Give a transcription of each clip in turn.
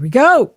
Here we go.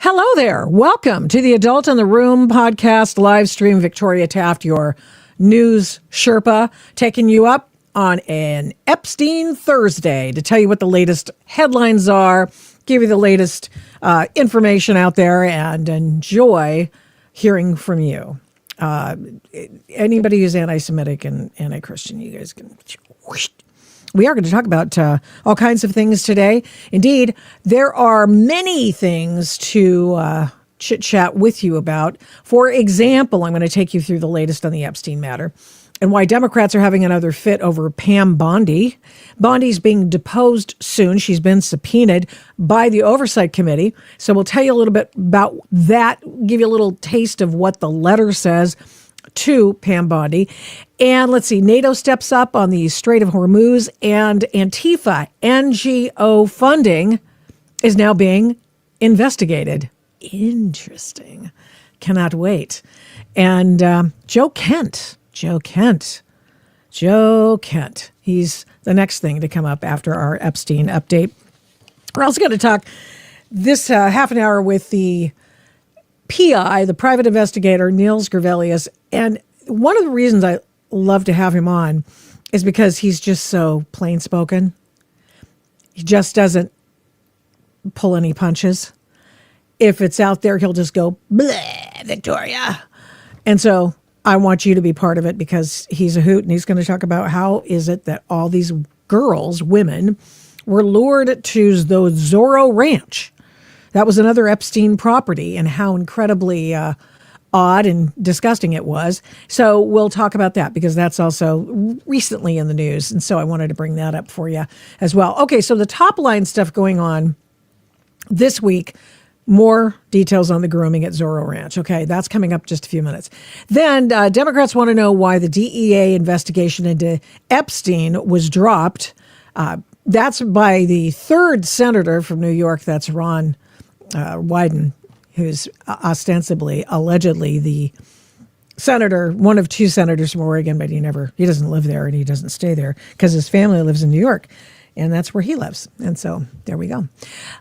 Hello there. Welcome to the Adult in the Room podcast live stream. Victoria Taft, your news Sherpa, taking you up on an Epstein Thursday to tell you what the latest headlines are, give you the latest information out there, and enjoy hearing from you. Anybody who's anti-Semitic and anti-Christian, you guys can... We are going to talk about all kinds of things today. Indeed, there are many things to chit-chat with you about. For example, I'm going to take you through the latest on the Epstein matter and why Democrats are having another fit over Pam Bondi. Bondi's being deposed soon. She's been subpoenaed by the Oversight Committee. So we'll tell you a little bit about that, give you a little taste of what the letter says to Pam Bondi. And let's see, NATO steps up on the Strait of Hormuz, and Antifa NGO funding is now being investigated. Interesting. Cannot wait. And Joe Kent. He's the next thing to come up after our Epstein update. We're also going to talk this half an hour with the PI, the private investigator, Niels Gervelius. And one of the reasons I love to have him on is because he's just so plain spoken. He just doesn't pull any punches. If it's out there, he'll just go, bleh, Victoria. And so I want you to be part of it because he's a hoot, and he's going to talk about how is it that all these girls, women, were lured to the Zorro Ranch. That was another Epstein property, and how incredibly odd and disgusting it was. So we'll talk about that because that's also recently in the news. And so I wanted to bring that up for you as well. Okay, so the top line stuff going on this week, more details on the grooming at Zorro Ranch. Okay, that's coming up just a few minutes. Then Democrats want to know why the DEA investigation into Epstein was dropped. That's by the third senator from New York. That's Ron Wyden, who's ostensibly, allegedly the senator, one of two senators from Oregon, but he doesn't live there and he doesn't stay there because his family lives in New York, and that's where he lives. And so there we go.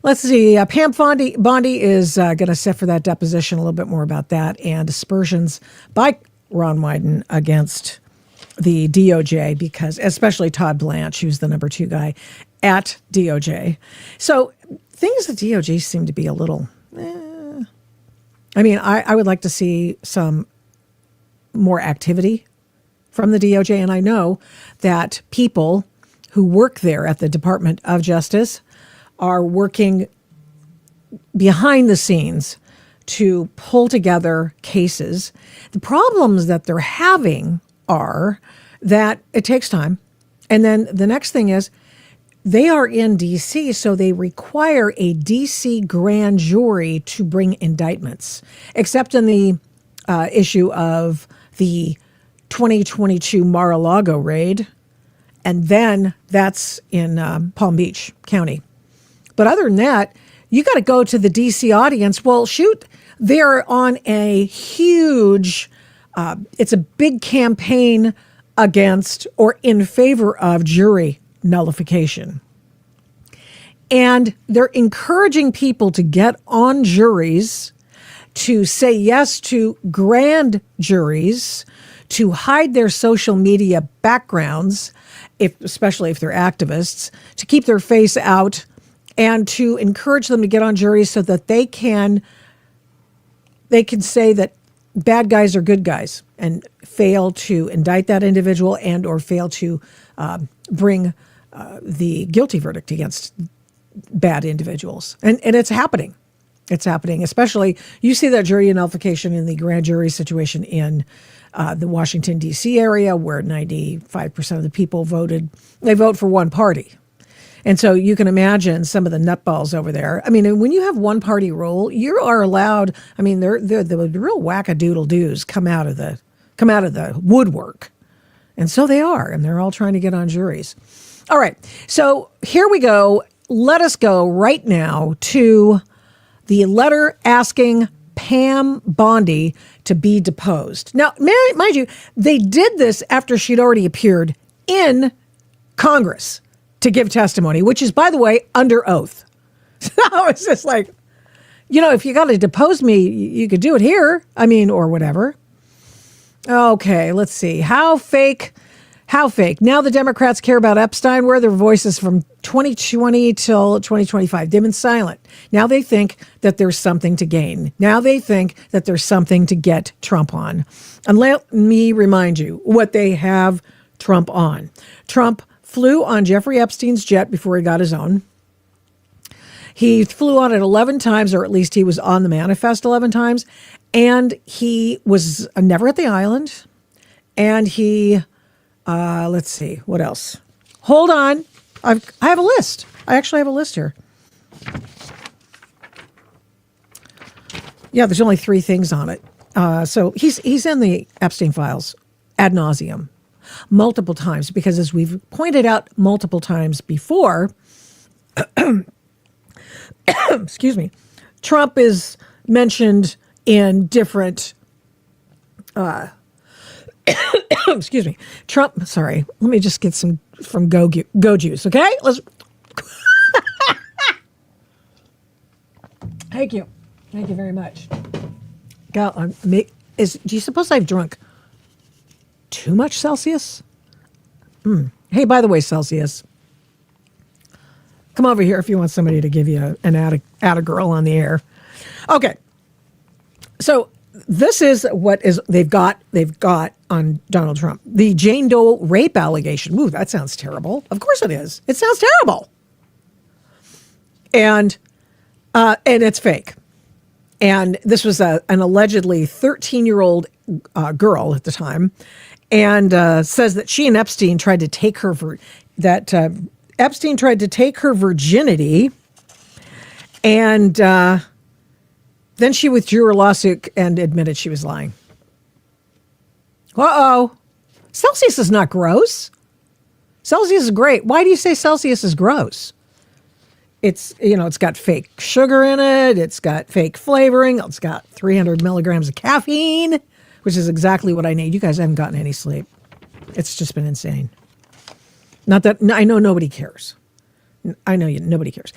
Let's see. Pam Bondi is going to sit for that deposition, a little bit more about that, and aspersions by Ron Wyden against the DOJ, because especially Todd Blanche, who's the number 2 guy at DOJ. So things at DOJ seem to be a little, I mean, I would like to see some more activity from the DOJ. And I know that people who work there at the Department of Justice are working behind the scenes to pull together cases. The problems that they're having are that it takes time. And then the next thing is they are in D.C., so they require a D.C. grand jury to bring indictments, except in the issue of the 2022 Mar-a-Lago raid. And then that's in Palm Beach County. But other than that, you got to go to the D.C. audience. Well, shoot, they're on a huge, it's a big campaign against or in favor of jury nullification. And they're encouraging people to get on juries, to say yes to grand juries, to hide their social media backgrounds, especially if they're activists, to keep their face out, and to encourage them to get on juries so that they can say that bad guys are good guys and fail to indict that individual and or fail to bring the guilty verdict against bad individuals. And it's happening. It's happening. Especially, you see that jury nullification in the grand jury situation in the Washington, D.C. area, where 95% of the people they vote for one party. And so you can imagine some of the nutballs over there. I mean, when you have one party rule, you are allowed, I mean, they're the real wackadoodle-doos come out of the woodwork. And so they are, and they're all trying to get on juries. All right, so here we go. Let us go right now to the letter asking Pam Bondi to be deposed. Now, mind you, they did this after she'd already appeared in Congress to give testimony, which is, by the way, under oath. So it's just like, if you got to depose me, you could do it here. I mean, or whatever. Okay, let's see. How fake? Now the Democrats care about Epstein. Where are their voices from 2020 till 2025? They've been silent. Now they think that there's something to gain. Now they think that there's something to get Trump on. And let me remind you what they have Trump on. Trump flew on Jeffrey Epstein's jet before he got his own. He flew on it 11 times, or at least he was on the manifest 11 times. And he was never at the island. And he... let's see. What else? Hold on. I have a list. I actually have a list here. Yeah, there's only 3 things on it. So he's in the Epstein files ad nauseum multiple times because, as we've pointed out multiple times before, excuse me, Trump is mentioned in different... excuse me, Trump. Sorry, let me just get some from Go Juice. Okay, let's. Thank you very much. God, do you suppose I've drunk too much Celsius? Hey, by the way, Celsius, come over here if you want somebody to give you an atta girl on the air. Okay, so. This is what they've got on Donald Trump. The Jane Doe rape allegation. Ooh, that sounds terrible. Of course it is. It sounds terrible. And it's fake. And this was an allegedly 13-year-old girl at the time, and says that she and Epstein tried to take her Epstein tried to take her virginity, and then she withdrew her lawsuit and admitted she was lying. Uh-oh. Celsius is not gross. Celsius is great. Why do you say Celsius is gross? It's got fake sugar in it. It's got fake flavoring. It's got 300 milligrams of caffeine, which is exactly what I need. You guys haven't gotten any sleep. It's just been insane. Not that I know nobody cares. I know nobody cares,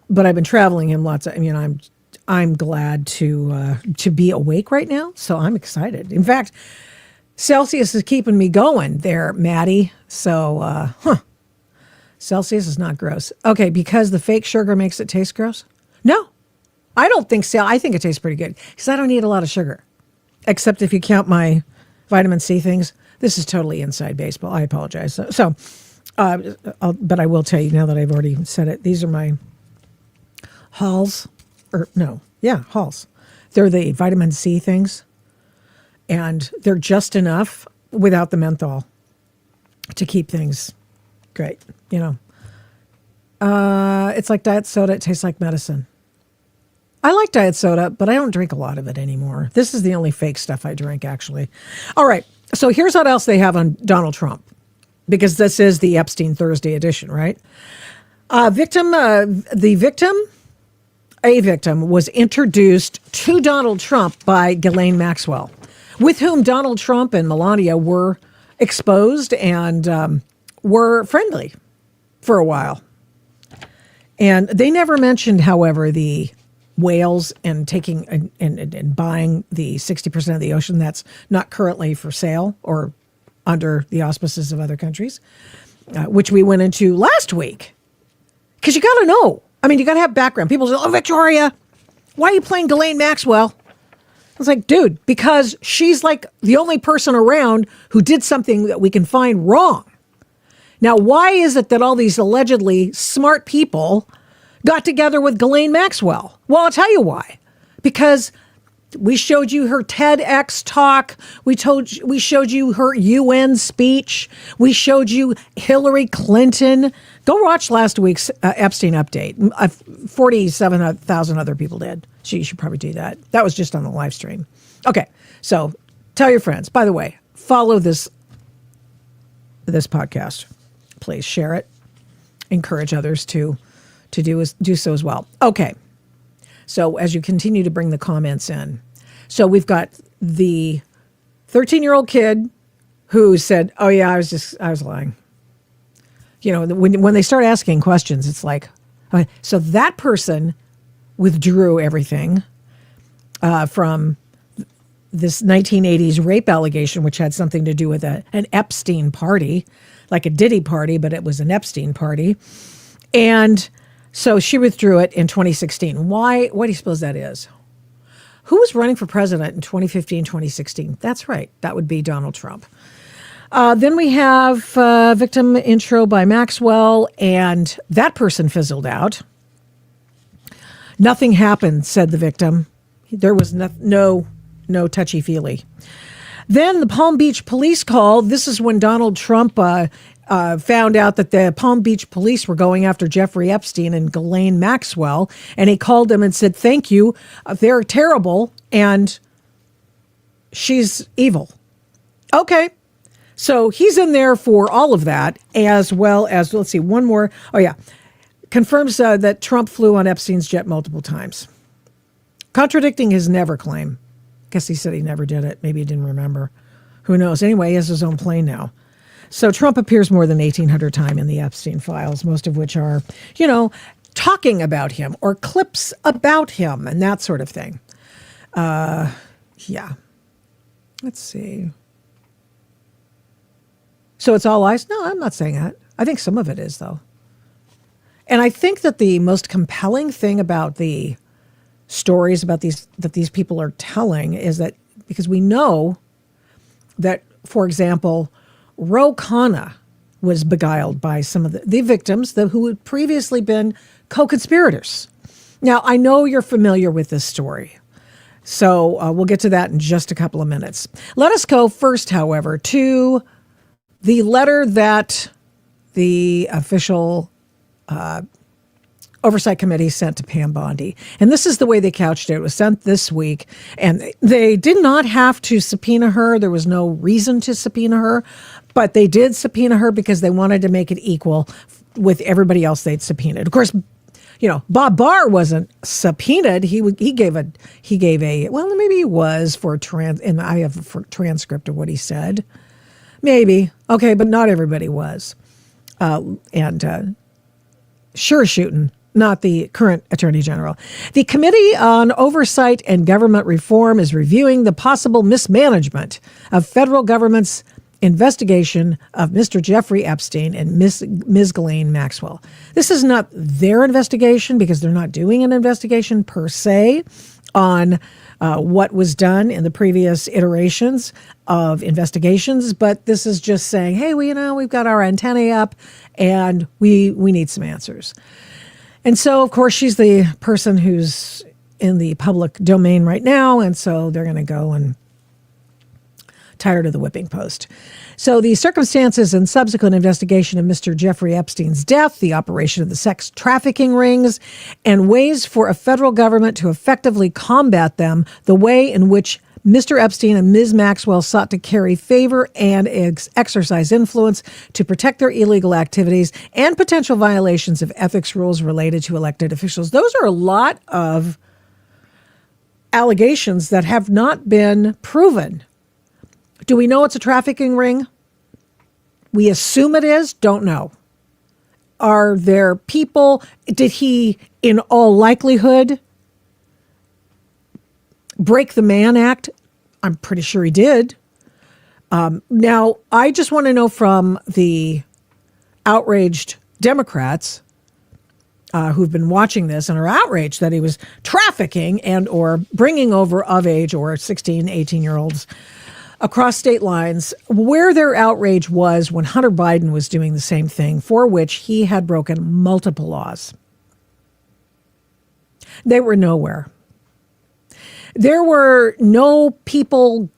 but I've been traveling him lots of. I'm glad to be awake right now, so I'm excited. In fact, Celsius is keeping me going there, Maddie. So, Celsius is not gross. Okay, because the fake sugar makes it taste gross? No, I don't think so. I think it tastes pretty good because I don't eat a lot of sugar, except if you count my vitamin C things. This is totally inside baseball. I apologize. But I will tell you now that I've already said it. These are my Halls. Halls. They're the vitamin C things, and they're just enough without the menthol to keep things great. It's like diet soda. It tastes like medicine. I like diet soda, but I don't drink a lot of it anymore. This is the only fake stuff I drink, actually. All right, so here's what else they have on Donald Trump, because this is the Epstein Thursday edition, right? A victim was introduced to Donald Trump by Ghislaine Maxwell, with whom Donald Trump and Melania were exposed and were friendly for a while. And they never mentioned, however, the whales and taking and buying the 60% of the ocean that's not currently for sale or under the auspices of other countries, which we went into last week. Because you got to know. You got to have background. People say, Victoria, why are you playing Ghislaine Maxwell? I was like, dude, because she's like the only person around who did something that we can find wrong. Now, why is it that all these allegedly smart people got together with Ghislaine Maxwell? Well, I'll tell you why. Because we showed you her TEDx talk. We showed you her UN speech. We showed you Hillary Clinton. Go watch last week's Epstein update. 47,000 other people did. So you should probably do that. That was just on the live stream. Okay, so tell your friends. By the way, follow this podcast. Please share it. Encourage others to do so as well. Okay. So as you continue to bring the comments in, so we've got the 13-year-old kid who said, "Oh yeah, I was lying." When they start asking questions, it's like, okay, so that person withdrew everything from this 1980s rape allegation, which had something to do with an Epstein party, like a Diddy party, but it was an Epstein party. And so she withdrew it in 2016. Why? What do you suppose that is? Who was running for president in 2015, 2016? That's right. That would be Donald Trump. Then we have victim intro by Maxwell, and that person fizzled out. Nothing happened, said the victim. There was no touchy-feely. Then the Palm Beach police called. This is when Donald Trump found out that the Palm Beach police were going after Jeffrey Epstein and Ghislaine Maxwell, and he called them and said, thank you, they're terrible, and she's evil. Okay, so he's in there for all of that, as well as, let's see, one more. Oh, yeah, confirms that Trump flew on Epstein's jet multiple times, contradicting his never claim. Guess he said he never did it. Maybe he didn't remember. Who knows? Anyway, he has his own plane now. So Trump appears more than 1,800 times in the Epstein files, most of which are, talking about him or clips about him and that sort of thing. Yeah. Let's see. So it's all lies? No, I'm not saying that. I think some of it is, though. And I think that the most compelling thing about the stories about these people are telling is that because we know that, for example, Ro Khanna was beguiled by some of the victims who had previously been co-conspirators. Now, I know you're familiar with this story, so we'll get to that in just a couple of minutes. Let us go first, however, to the letter that the official Oversight Committee sent to Pam Bondi. And this is the way they couched it. It was sent this week. And they did not have to subpoena her. There was no reason to subpoena her. But they did subpoena her because they wanted to make it equal with everybody else they'd subpoenaed. Of course, Bob Barr wasn't subpoenaed. He gave a well, maybe he was and I have a transcript of what he said. Maybe. Okay, but not everybody was. Sure shooting. Not the current Attorney General. The Committee on Oversight and Government Reform is reviewing the possible mismanagement of federal government's investigation of Mr. Jeffrey Epstein and Ms. Ghislaine Maxwell. This is not their investigation because they're not doing an investigation per se on what was done in the previous iterations of investigations, but this is just saying, hey, we've got our antennae up and we need some answers. And so, of course, she's the person who's in the public domain right now, and so they're going to go and tie her to the whipping post. So the circumstances and subsequent investigation of Mr. Jeffrey Epstein's death, the operation of the sex trafficking rings, and ways for a federal government to effectively combat them, the way in which Mr. Epstein and Ms. Maxwell sought to carry favor and exercise influence to protect their illegal activities and potential violations of ethics rules related to elected officials. Those are a lot of allegations that have not been proven. Do we know it's a trafficking ring? We assume it is, don't know. Are there people, did he in all likelihood break the Mann Act? I'm pretty sure he did. Now, I just want to know from the outraged Democrats who've been watching this and are outraged that he was trafficking and or bringing over of age or 16, 18-year-olds across state lines, where their outrage was when Hunter Biden was doing the same thing, for which he had broken multiple laws. They were nowhere. There were no people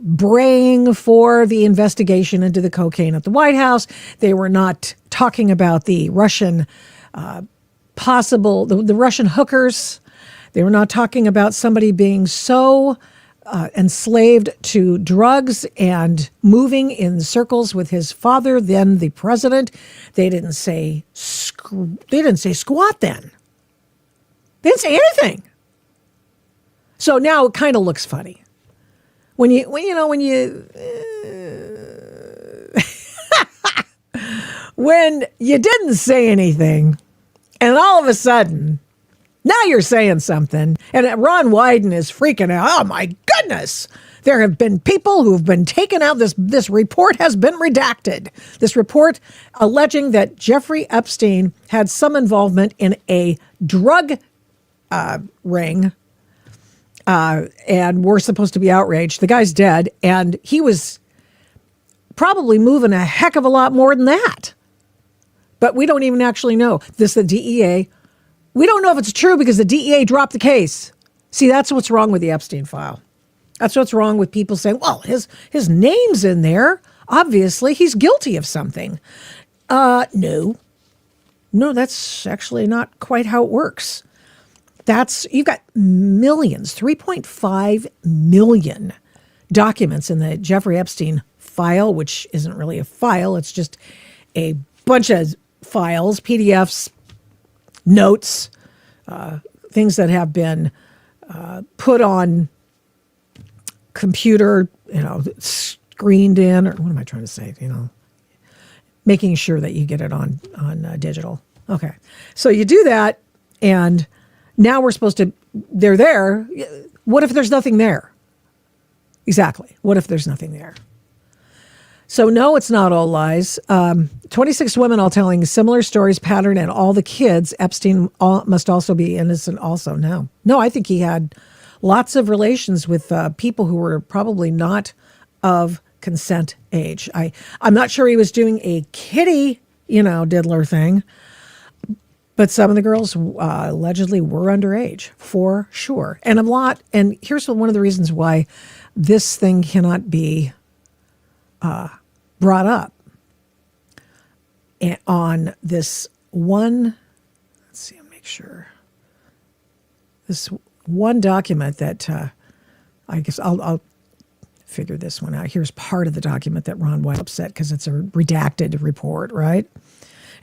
braying for the investigation into the cocaine at the White House. They were not talking about the Russian the Russian hookers. They were not talking about somebody being so enslaved to drugs and moving in circles with his father, then the president. They didn't say squat then. They didn't say anything. So now it kind of looks funny when you when you didn't say anything, and all of a sudden, Now you're saying something. And Ron Wyden is freaking out. Oh, my goodness. There have been people who've been taken out. This report has been redacted. This report alleging that Jeffrey Epstein had some involvement in a drug ring. And we're supposed to be outraged. The guy's dead. And he was probably moving a heck of a lot more than that. But we don't even actually know. The DEA, we don't know if it's true because the DEA dropped the case. See, that's what's wrong with the Epstein file. That's what's wrong with people saying, well, his name's in there. Obviously, he's guilty of something. No, that's actually not quite how it works. You've got millions, 3.5 million documents in the Jeffrey Epstein file, which isn't really a file. It's just a bunch of files, PDFs, notes, things that have been put on computer, screened in, or what am I trying to say? Making sure that you get it on digital. Okay. So you do that, and now they're there. What if there's nothing there? Exactly. What if there's nothing there? So no, it's not all lies. 26 women all telling similar stories pattern, and all the kids. Epstein must also be innocent also. No, I think he had lots of relations with people who were probably not of consent age. I'm not sure he was doing a kitty, diddler thing, but some of the girls allegedly were underage, for sure. And here's one of the reasons why this thing cannot be brought up on this one. Let's see, make sure. This one document that I guess I'll figure this one out. Here's part of the document that Ron Wyden upset because it's a redacted report, right?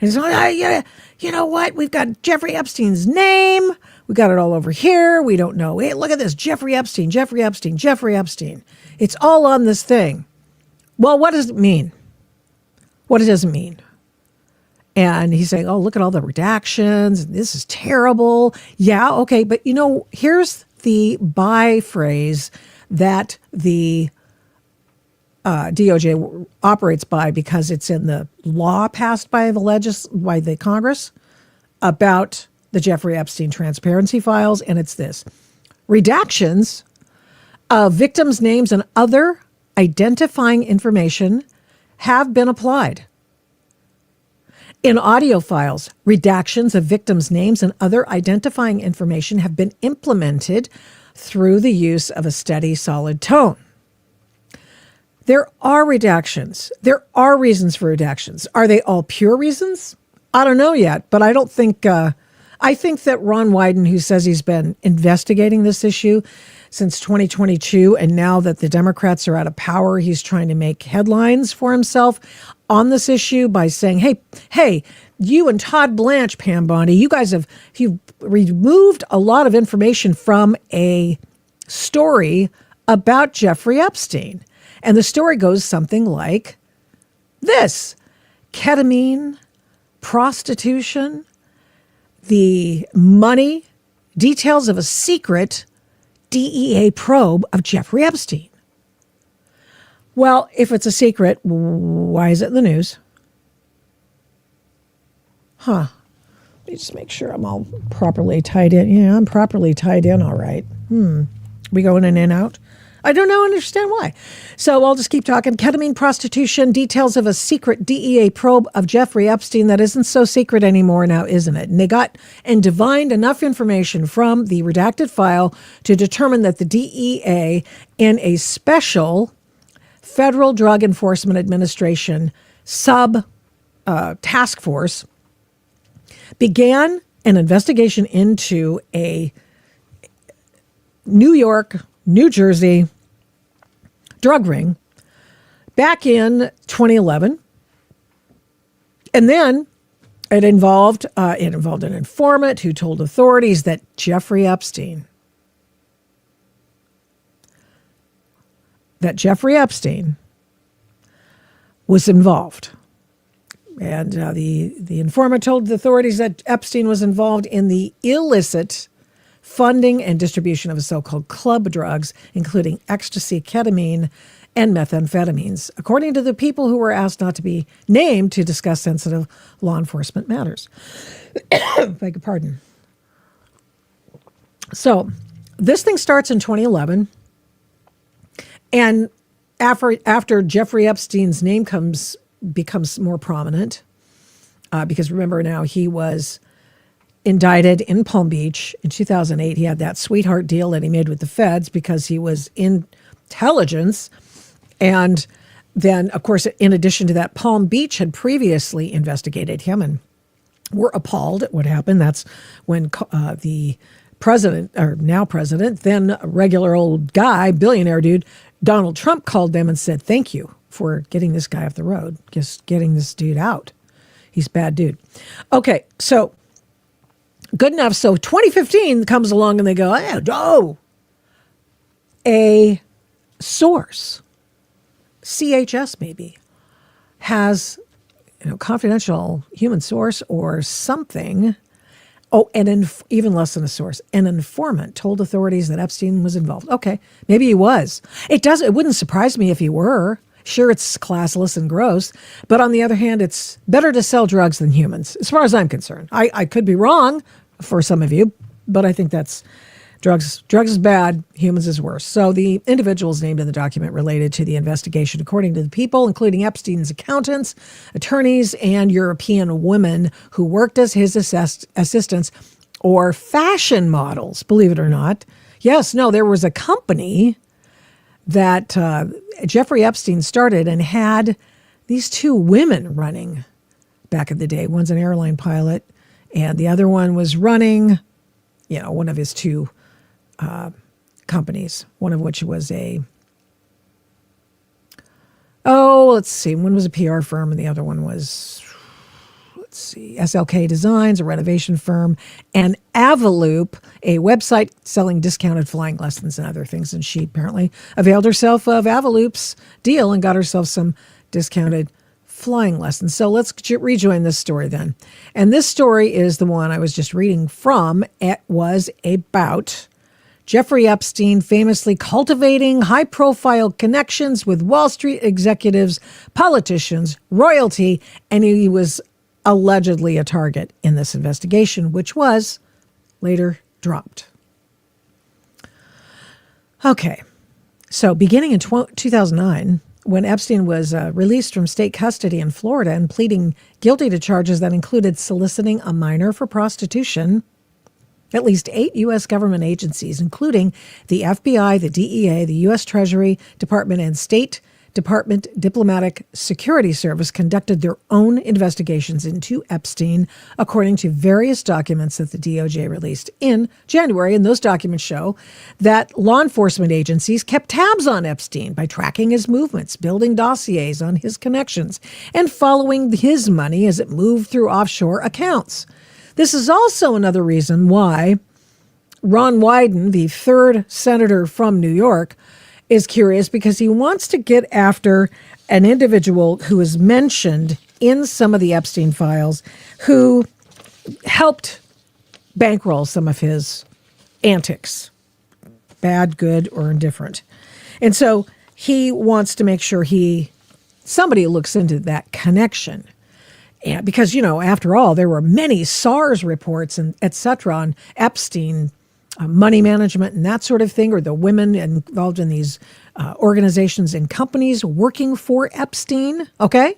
And he's like, you know what? We've got Jeffrey Epstein's name. We got it all over here. We don't know. Hey, look at this. Jeffrey Epstein, Jeffrey Epstein, Jeffrey Epstein. It's all on this thing. Well, what does it mean? What it doesn't mean. And he's saying, oh, look at all the redactions. This is terrible. Yeah, okay. But, here's the by phrase that the DOJ operates by because it's in the law passed by the Congress about the Jeffrey Epstein transparency files. And it's this: redactions of victims' names and other identifying information have been applied. In audio files, redactions of victims' names and other identifying information have been implemented through the use of a steady, solid tone. There are redactions. There are reasons for redactions. Are they all pure reasons? I don't know yet, but I don't think, I think that Ron Wyden, who says he's been investigating this issue since 2022, and now that the Democrats are out of power, he's trying to make headlines for himself on this issue by saying, hey, you and Todd Blanche, Pam Bondi, you've removed a lot of information from a story about Jeffrey Epstein. And the story goes something like this: ketamine, prostitution, the money, details of a secret DEA probe of Jeffrey Epstein. Well, if it's a secret, why is it in the news? Let me just make sure I'm all properly tied in. Yeah, I'm properly tied in, all right. We going in and out? I don't understand why. So I'll just keep talking. Ketamine, prostitution, details of a secret DEA probe of Jeffrey Epstein that isn't so secret anymore now, isn't it? And they got and divined enough information from the redacted file to determine that the DEA, in a special Federal Drug Enforcement Administration task force, began an investigation into a New York, New Jersey drug ring back in 2011. And then it involved an informant who told authorities that Jeffrey Epstein was involved. And the informant told the authorities that Epstein was involved in the illicit funding and distribution of so-called club drugs, including ecstasy, ketamine, and methamphetamines, according to the people who were asked not to be named to discuss sensitive law enforcement matters. Beg your pardon. So this thing starts in 2011, and after Jeffrey Epstein's name becomes more prominent, because remember now he was indicted in Palm Beach in 2008. He had that sweetheart deal that he made with the feds because he was intelligence. And then, of course, in addition to that, Palm Beach had previously investigated him and were appalled at what happened. That's when the president, or now president, then regular old guy, billionaire dude, Donald Trump called them and said, thank you for getting this guy off the road, just getting this dude out. He's a bad dude. Okay, so good enough. So 2015 comes along and they go, oh, a source, CHS maybe, has confidential human source or something. Oh, and even less than a source, an informant told authorities that Epstein was involved. Okay, maybe he was. It wouldn't surprise me if he were. Sure, it's classless and gross, but on the other hand, it's better to sell drugs than humans, as far as I'm concerned. I could be wrong for some of you, but I think that's drugs is bad, humans is worse. So the individuals named in the document related to the investigation, according to the people, including Epstein's accountants, attorneys, and European women who worked as his assistants or fashion models, believe it or not. Yes, no, there was a company that Jeffrey Epstein started and had these two women running back in the day. One's an airline pilot, and the other one was running, one of his two companies, one of which was one was a PR firm and the other one was, SLK Designs, a renovation firm, and Avaloop, a website selling discounted flying lessons and other things. And she apparently availed herself of Avaloop's deal and got herself some discounted flying lessons. So let's rejoin this story then. And this story is the one I was just reading from. It was about Jeffrey Epstein famously cultivating high-profile connections with Wall Street executives, politicians, royalty, and he was allegedly a target in this investigation, which was later dropped. Okay, so beginning in 2009, when Epstein was released from state custody in Florida and pleading guilty to charges that included soliciting a minor for prostitution, at least 8 U.S. government agencies, including the FBI, the DEA, the U.S. Treasury Department, and State Department Diplomatic Security Service, conducted their own investigations into Epstein, according to various documents that the DOJ released in January. And those documents show that law enforcement agencies kept tabs on Epstein by tracking his movements, building dossiers on his connections, and following his money as it moved through offshore accounts. This is also another reason why Ron Wyden, the third senator from New York, is curious, because he wants to get after an individual who is mentioned in some of the Epstein files who helped bankroll some of his antics, bad, good, or indifferent. And so he wants to make sure somebody looks into that connection. And because, after all, there were many SARS reports and et cetera on Epstein, money management and that sort of thing, or the women involved in these organizations and companies working for Epstein, okay?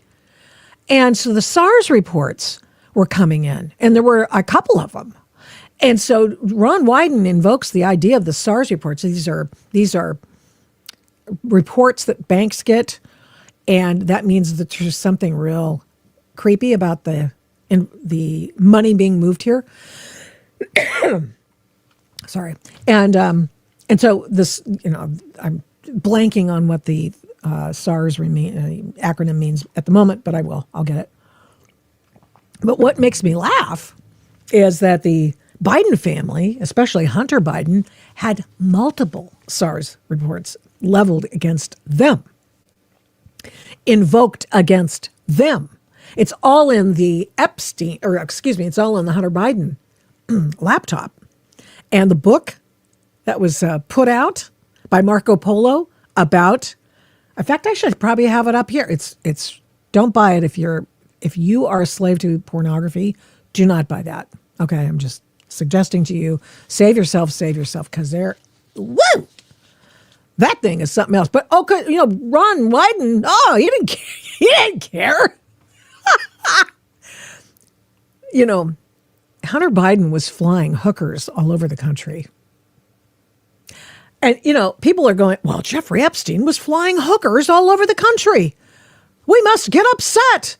And so the SARS reports were coming in, and there were a couple of them. And so Ron Wyden invokes the idea of the SARS reports. These are reports that banks get, and that means that there's something real creepy about the money being moved here. Sorry. And so this, I'm blanking on what the SARS acronym means at the moment, but I'll get it. But what makes me laugh is that the Biden family, especially Hunter Biden, had multiple SARS reports leveled against them, invoked against them. It's all in the it's all in the Hunter Biden laptop. And the book that was put out by Marco Polo about, in fact, I should probably have it up here. It's don't buy it if you are a slave to pornography. Do not buy that. Okay, I'm just suggesting to you, save yourself, because woo, that thing is something else. But okay, Ron Wyden, he didn't care. Hunter Biden was flying hookers all over the country. And, people are going, well, Jeffrey Epstein was flying hookers all over the country. We must get upset.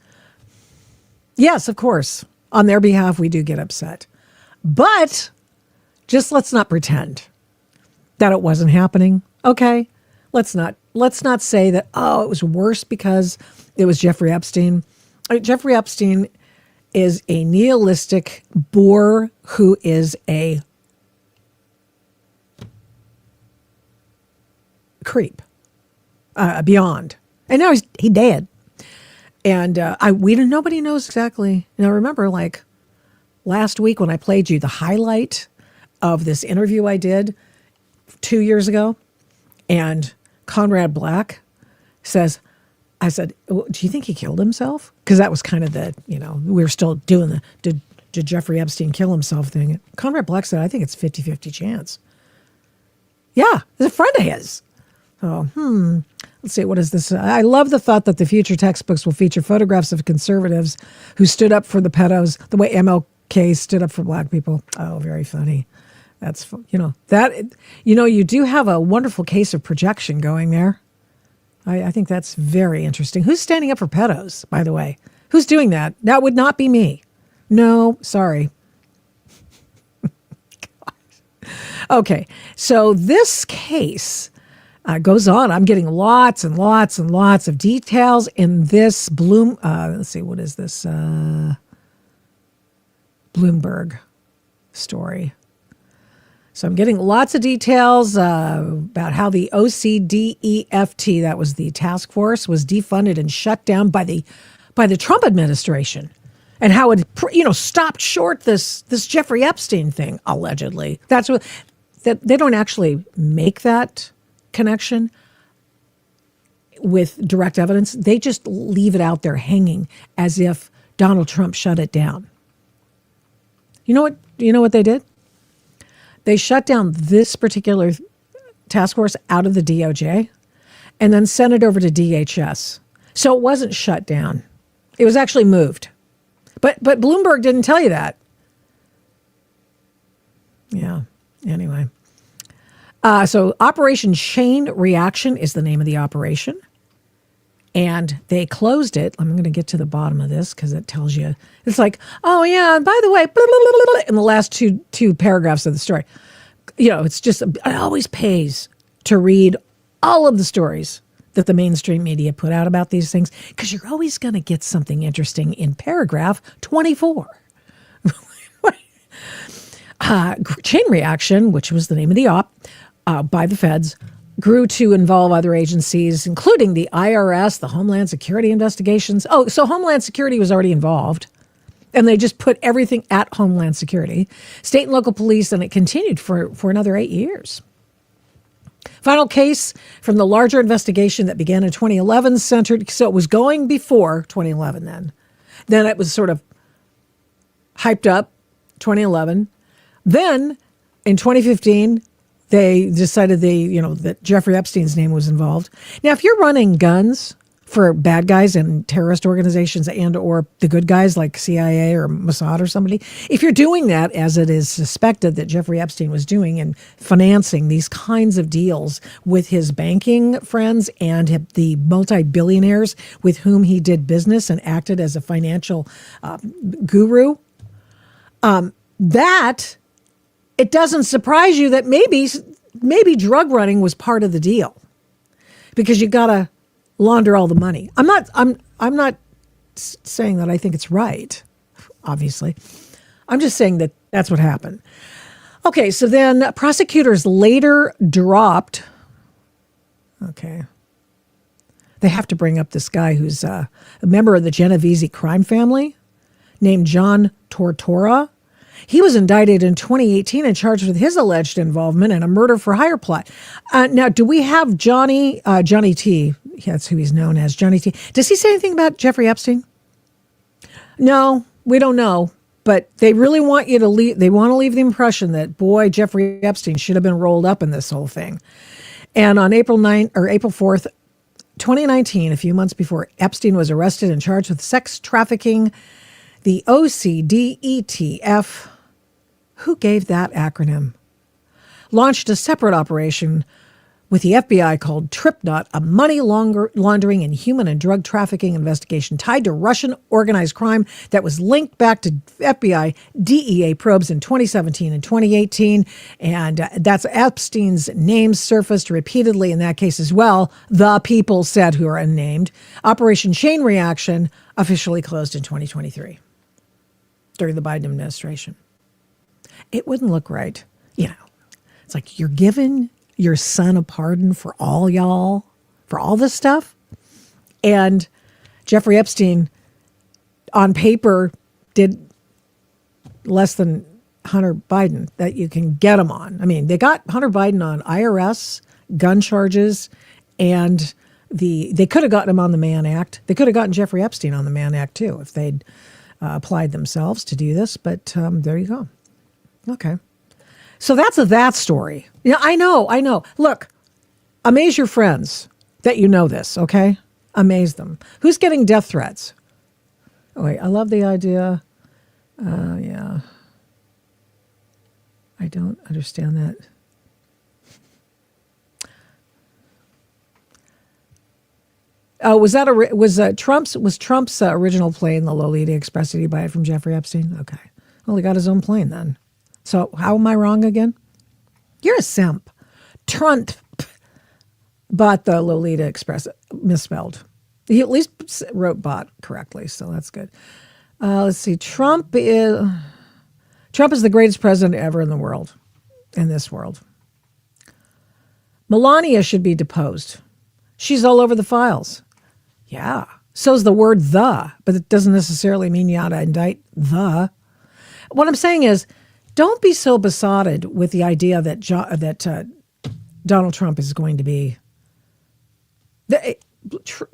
Yes, of course. On their behalf, we do get upset. But just let's not pretend that it wasn't happening. Okay? Let's not say that, it was worse because it was Jeffrey Epstein. Jeffrey Epstein is a nihilistic bore who is a creep beyond. And now he dead. And nobody knows exactly. Now remember, like last week when I played you the highlight of this interview I did 2 years ago, and Conrad Black says, I said, well, do you think he killed himself? Because that was kind of we were still doing the did Jeffrey Epstein kill himself thing. Conrad Black said, I think it's 50-50 chance. Yeah, it's a friend of his. Oh, let's see, what is this? I love the thought that the future textbooks will feature photographs of conservatives who stood up for the pedos the way MLK stood up for black people. Oh, very funny. That's, you do have a wonderful case of projection going there. I think that's very interesting. Who's standing up for pedos, by the way? Who's doing that? That would not be me. No, sorry. Okay, so this case goes on. I'm getting lots and lots and lots of details in this let's see, what is this? Bloomberg story. So I'm getting lots of details about how the OCDEFT, that was the task force, was defunded and shut down by the Trump administration, and how it stopped short this Jeffrey Epstein thing, allegedly. That's what they don't actually make that connection with direct evidence. They just leave it out there hanging as if Donald Trump shut it down. You know what they did? They shut down this particular task force out of the DOJ and then sent it over to DHS. So it wasn't shut down. It was actually moved. But Bloomberg didn't tell you that. Yeah. Anyway. So Operation Chain Reaction is the name of the operation. And they closed it. I'm going to get to the bottom of this because it tells you. It's like, oh, yeah, and by the way, blah, blah, blah, blah, in the last two paragraphs of the story. It's just, it always pays to read all of the stories that the mainstream media put out about these things, because you're always going to get something interesting in paragraph 24. Chain Reaction, which was the name of the op by the feds, grew to involve other agencies, including the IRS, the Homeland Security investigations. Oh, so Homeland Security was already involved, and they just put everything at Homeland Security, state and local police, and it continued for another 8 years. Final case from the larger investigation that began in 2011 centered, so it was going before 2011 then. Then it was sort of hyped up, 2011. Then in 2015, they decided that Jeffrey Epstein's name was involved. Now, if you're running guns for bad guys and terrorist organizations and or the good guys like CIA or Mossad or somebody, if you're doing that, as it is suspected that Jeffrey Epstein was doing, and financing these kinds of deals with his banking friends and the multi-billionaires with whom he did business and acted as a financial guru, that it doesn't surprise you that maybe drug running was part of the deal, because you got to launder all the money. I'm not saying that I think it's right, obviously. I'm just saying that that's what happened. Okay, so then prosecutors later dropped. Okay. They have to bring up this guy who's a member of the Genovese crime family named John Tortora. He was indicted in 2018 and charged with his alleged involvement in a murder for hire plot. Now, do we have Johnny T? Yeah, that's who he's known as, Johnny T. Does he say anything about Jeffrey Epstein? No, we don't know. But they really want you to leave. They want to leave the impression that, boy, Jeffrey Epstein should have been rolled up in this whole thing. And on April 4th, 2019, a few months before Epstein was arrested and charged with sex trafficking, the OCDETF, who gave that acronym, launched a separate operation with the FBI called TripNut, a money laundering and human and drug trafficking investigation tied to Russian organized crime that was linked back to FBI DEA probes in 2017 and 2018. And that's Epstein's name surfaced repeatedly in that case as well. The people said, who are unnamed. Operation Chain Reaction officially closed in 2023 during the Biden administration. It wouldn't look right. You know, it's like you're giving your son a pardon for all y'all, for all this stuff. And Jeffrey Epstein, on paper, did less than Hunter Biden that you can get him on. I mean, they got Hunter Biden on IRS, gun charges, and they could have gotten him on the Mann Act. They could have gotten Jeffrey Epstein on the Mann Act, too, if they'd applied themselves to do this. But there you go. Okay. So that's that story. Yeah, I know. Look, amaze your friends that you know this, okay? Amaze them. Who's getting death threats? Oh, wait, I love the idea. Yeah. I don't understand that. Was Trump's original plane the Lolita Express? Did he buy it from Jeffrey Epstein? Okay. Well, he got his own plane then. So how am I wrong again? You're a simp. Trump bought the Lolita Express, misspelled. He at least wrote bought correctly, so that's good. Let's see. Trump is the greatest president ever in the world, in this world. Melania should be deposed. She's all over the files. Yeah. So's the word the, but it doesn't necessarily mean you ought to indict the. What I'm saying is, don't be so besotted with the idea that Donald Trump is going to be.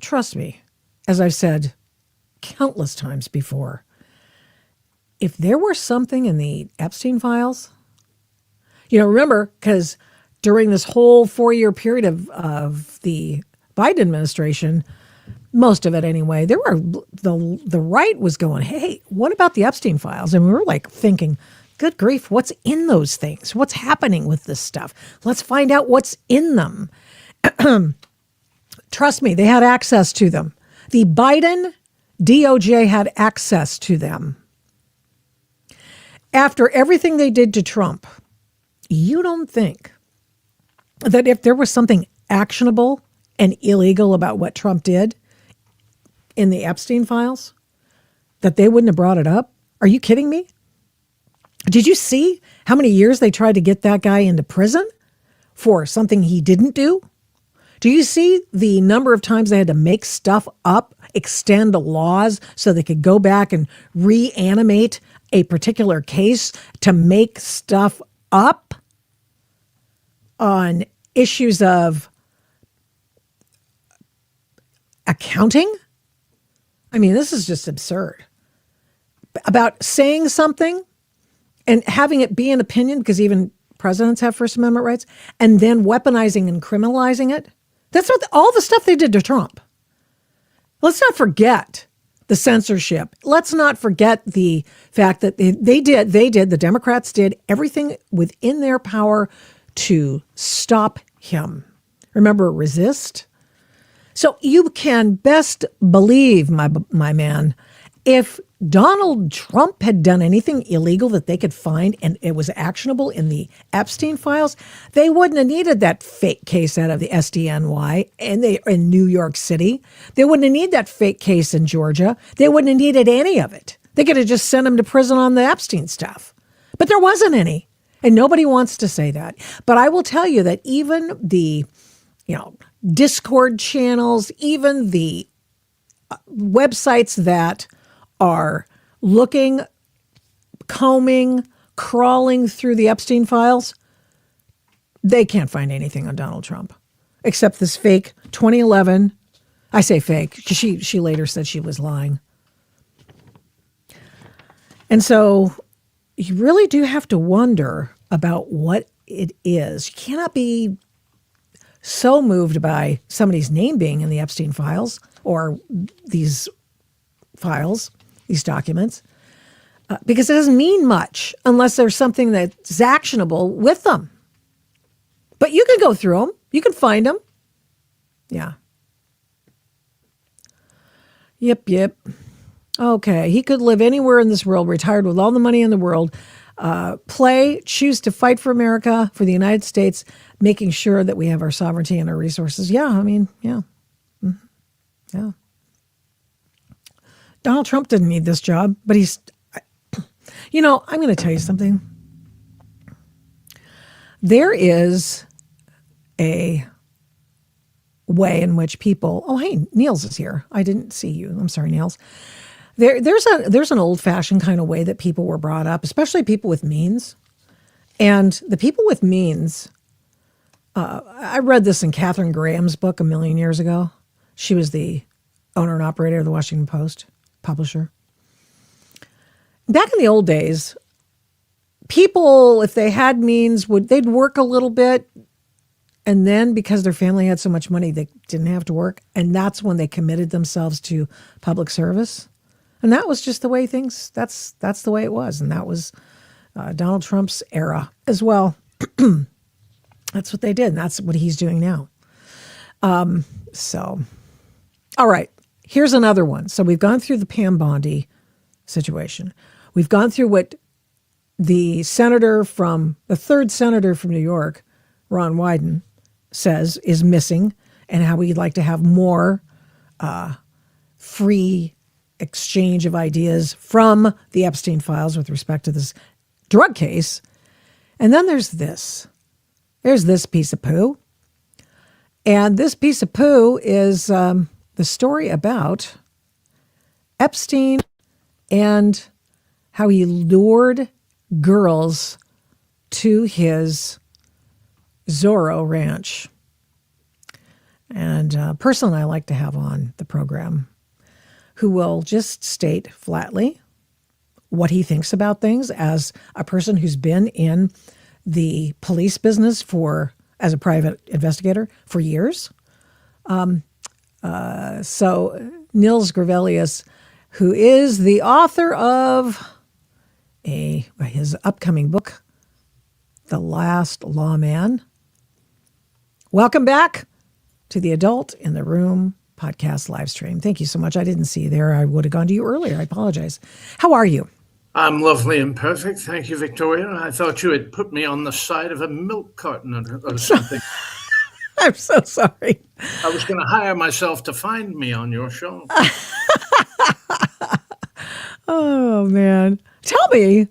Trust me, as I've said countless times before, if there were something in the Epstein files, remember, because during this whole 4-year period of the Biden administration, most of it anyway, there were the right was going, hey, what about the Epstein files? And we were like thinking, good grief, what's in those things? What's happening with this stuff? Let's find out what's in them. Trust me, they had access to them. The Biden DOJ had access to them. After everything they did to Trump, you don't think that if there was something actionable and illegal about what Trump did in the Epstein files, that they wouldn't have brought it up? Are you kidding me? Did you see how many years they tried to get that guy into prison for something he didn't do? Do you see the number of times they had to make stuff up, extend the laws so they could go back and reanimate a particular case to make stuff up on issues of accounting? I mean, this is just absurd. About saying something and having it be an opinion, because even presidents have First Amendment rights, and then weaponizing and criminalizing it. That's what all the stuff they did to Trump. Let's not forget the censorship. Let's not forget the fact that the Democrats did everything within their power to stop him. Remember, resist? So you can best believe, my man, if Donald Trump had done anything illegal that they could find and it was actionable in the Epstein files, they wouldn't have needed that fake case out of the SDNY in New York City. They wouldn't have needed that fake case in Georgia. They wouldn't have needed any of it. They could have just sent him to prison on the Epstein stuff. But there wasn't any. And nobody wants to say that. But I will tell you that even the, Discord channels, even the websites that are combing crawling through the Epstein files, they can't find anything on Donald Trump except this fake 2011. I say fake because she later said she was lying. And so you really do have to wonder about what it is. You cannot be so moved by somebody's name being in the Epstein files or these files, these documents, because it doesn't mean much unless there's something that's actionable with them. But you can go through them. You can find them. Yeah. Yep. Okay. He could live anywhere in this world, retired with all the money in the world, choose to fight for America, for the United States, making sure that we have our sovereignty and our resources. Yeah. I mean, yeah. Mm-hmm. Yeah. Donald Trump didn't need this job, but I'm going to tell you something. There is a way in which people, oh, hey, Niels is here. I didn't see you. I'm sorry, Niels. There's an old-fashioned kind of way that people were brought up, especially people with means. And the people with means, I read this in Katharine Graham's book a million years ago. She was the owner and operator of the Washington Post, publisher. Back in the old days, people, if they had means, they'd work a little bit, and then because their family had so much money, they didn't have to work, and that's when they committed themselves to public service. And that was just the way things, that's the way it was. And that was Donald Trump's era as well. That's what they did, and that's what he's doing now. So, all right, here's another one. So we've gone through the Pam Bondi situation. We've gone through what the third senator from New York, Ron Wyden, says is missing, and how we'd like to have more free exchange of ideas from the Epstein files with respect to this drug case. And then there's this. There's this piece of poo. And this piece of poo is the story about Epstein and how he lured girls to his Zorro Ranch. And a person I like to have on the program who will just state flatly what he thinks about things as a person who's been in the police business as a private investigator for years. So Nils Grevelius, who is the author of his upcoming book, The Last Lawman. Welcome back to the Adult in the Room podcast live stream. Thank you so much. I didn't see you there. I would have gone to you earlier. I apologize. How are you? I'm lovely and perfect. Thank you, Victoria. I thought you had put me on the side of a milk carton or something. I'm so sorry. I was going to hire myself to find me on your show. Oh, man. Tell me,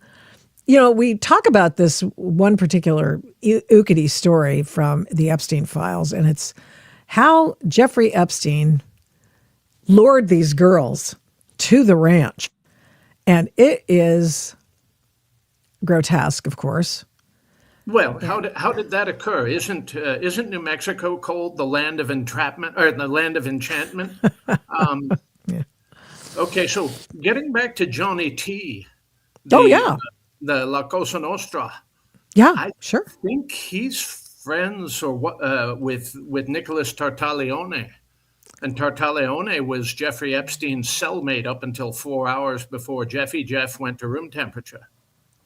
we talk about this one particular ookity story from the Epstein files, and it's how Jeffrey Epstein lured these girls to the ranch. And it is grotesque, of course. Well, how did that occur? Isn't New Mexico called the land of entrapment or the land of enchantment? Yeah. Okay, so getting back to Johnny T. The La Cosa Nostra. Yeah, sure. I think he's friends with Nicholas Tartaglione. And Tartaglione was Jeffrey Epstein's cellmate up until 4 hours before Jeff went to room temperature.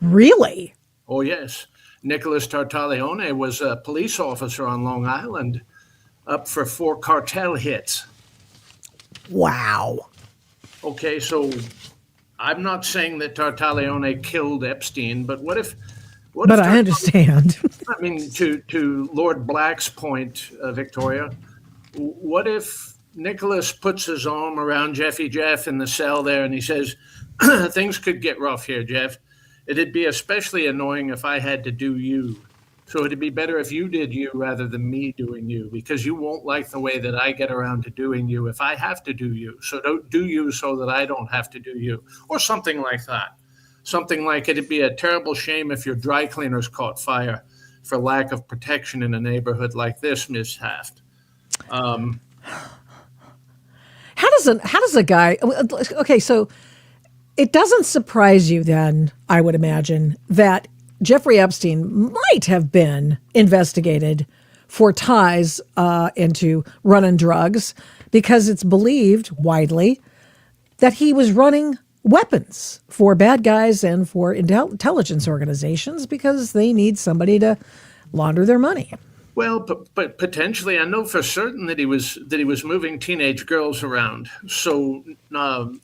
Really? Oh, yes. Nicholas Tartaglione was a police officer on Long Island, up for 4 cartel hits. Wow. Okay, so I'm not saying that Tartaglione killed Epstein, but what if I understand. I mean, to Lord Black's point, Victoria, what if Nicholas puts his arm around Jeff in the cell there and he says, things could get rough here, Jeff. It'd be especially annoying if I had to do you. So it'd be better if you did you rather than me doing you, because you won't like the way that I get around to doing you if I have to do you. So don't do you so that I don't have to do you, or something like that. something like it'd be a terrible shame if your dry cleaners caught fire for lack of protection in a neighborhood like this, Ms. Taft. How does a guy? Okay, so it doesn't surprise you then, I would imagine, that Jeffrey Epstein might have been investigated for ties into running drugs, because it's believed widely that he was running weapons for bad guys and for intelligence organizations because they need somebody to launder their money. Well, but potentially, I know for certain that he was moving teenage girls around. So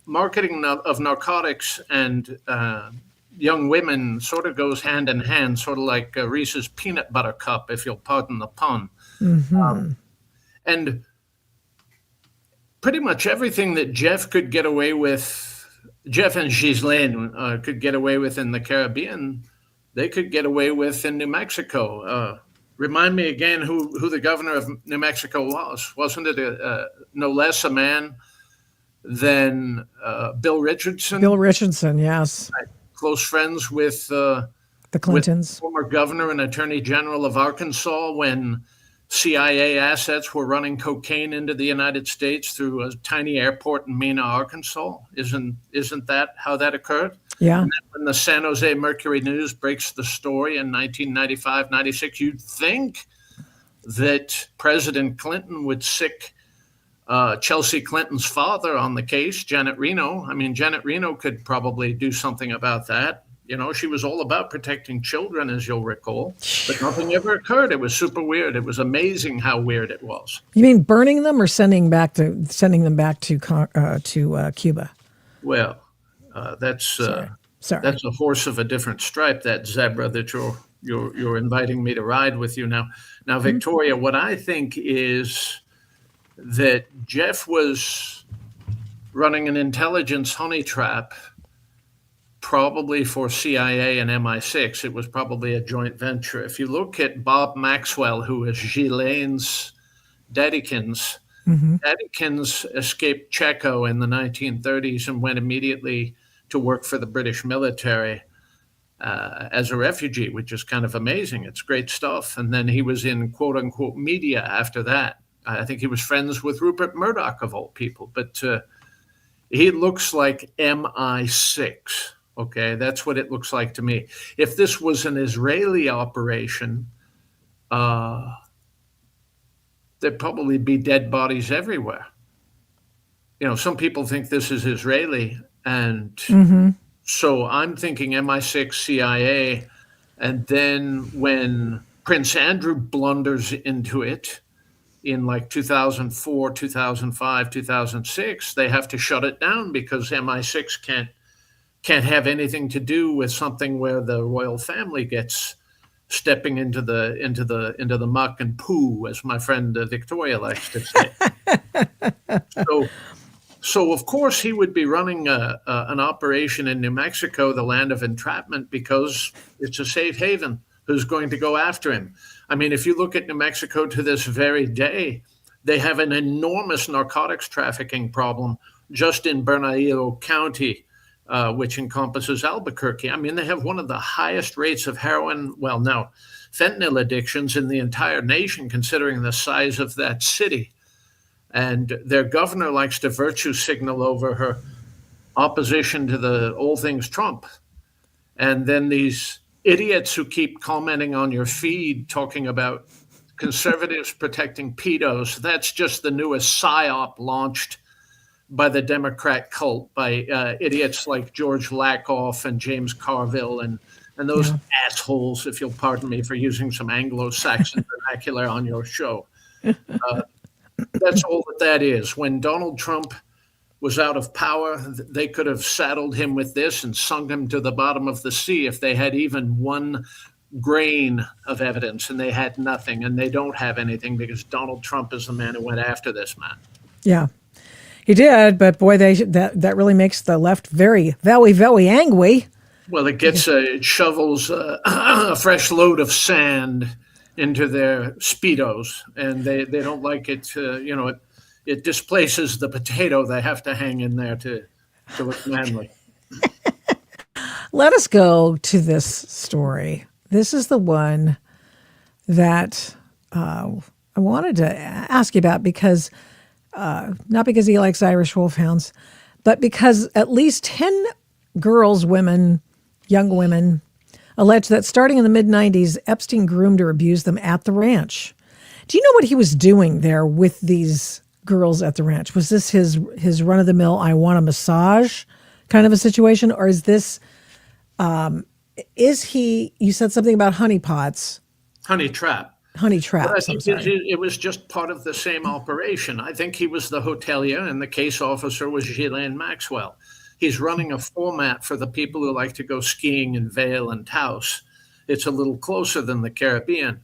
marketing of narcotics and young women sort of goes hand in hand, sort of like Reese's peanut butter cup, if you'll pardon the pun. And pretty much everything that Jeff could get away with, Jeff and Ghislaine could get away with in the Caribbean, they could get away with in New Mexico. Remind me again who the governor of New Mexico was. Wasn't it no less a man than Bill Richardson? Bill Richardson, yes. Close friends with the Clintons. With former governor and attorney general of Arkansas when CIA assets were running cocaine into the United States through a tiny airport in Mena, Arkansas. Isn't that how that occurred? Yeah. And then when the San Jose Mercury News breaks the story in 1995, 96, you'd think that President Clinton would sick Chelsea Clinton's father on the case, Janet Reno. I mean, Janet Reno could probably do something about that. You know, she was all about protecting children, as you'll recall, but nothing ever occurred. It was super weird. It was amazing how weird it was. You mean burning them or sending them back to Cuba? Well, that's a horse of a different stripe. That zebra that you're inviting me to ride with you now. Now, Victoria, what I think is that Jeff was running an intelligence honey trap, probably for CIA and MI6. It was probably a joint venture. If you look at Bob Maxwell, who is Ghislaine's daddykins, daddykins escaped Checo in the 1930s and went immediately to work for the British military as a refugee, which is kind of amazing. It's great stuff. And then he was in quote unquote media after that. I think he was friends with Rupert Murdoch of all people, but he looks like MI6. Okay, that's what it looks like to me. If this was an Israeli operation, there'd probably be dead bodies everywhere. You know, some people think this is Israeli, and so I'm thinking MI6, CIA, and then when Prince Andrew blunders into it in like 2004, 2005, 2006, they have to shut it down because MI6 can't have anything to do with something where the royal family gets stepping into the muck and poo, as my friend Victoria likes to say. So of course he would be running an operation in New Mexico, the land of entrapment, because it's a safe haven. Who's going to go after him? I mean, if you look at New Mexico to this very day, they have an enormous narcotics trafficking problem just in Bernalillo County, which encompasses Albuquerque. I mean, they have one of the highest rates of fentanyl addictions in the entire nation, considering the size of that city. And their governor likes to virtue signal over her opposition to the all things Trump. And then these idiots who keep commenting on your feed talking about conservatives protecting pedos, that's just the newest psyop launched by the Democrat cult, by idiots like George Lakoff and James Carville and those assholes, if you'll pardon me for using some Anglo-Saxon vernacular on your show. That's all that is. When Donald Trump was out of power, they could have saddled him with this and sunk him to the bottom of the sea if they had even one grain of evidence, and they had nothing, and they don't have anything because Donald Trump is the man who went after this man. Yeah, he did, but boy, that really makes the left very, very, very angry. Well, it shovels a fresh load of sand into their Speedos, and they don't like it. It displaces the potato they have to hang in there to look manly. Let us go to this story. This is the one that I wanted to ask you about because, not because he likes Irish wolfhounds, but because at least 10 girls, women, young women, allege that starting in the mid-90s, Epstein groomed or abused them at the ranch. Do you know what he was doing there with these girls at the ranch? Was this his run-of-the-mill, I want a massage kind of a situation? Or is this, you said something about honeypots. Honey trap. Honey traps, I'm sorry. It was just part of the same operation. I think he was the hotelier and the case officer was Ghislaine Maxwell. He's running a format for the people who like to go skiing in Vail and Taos. It's a little closer than the Caribbean.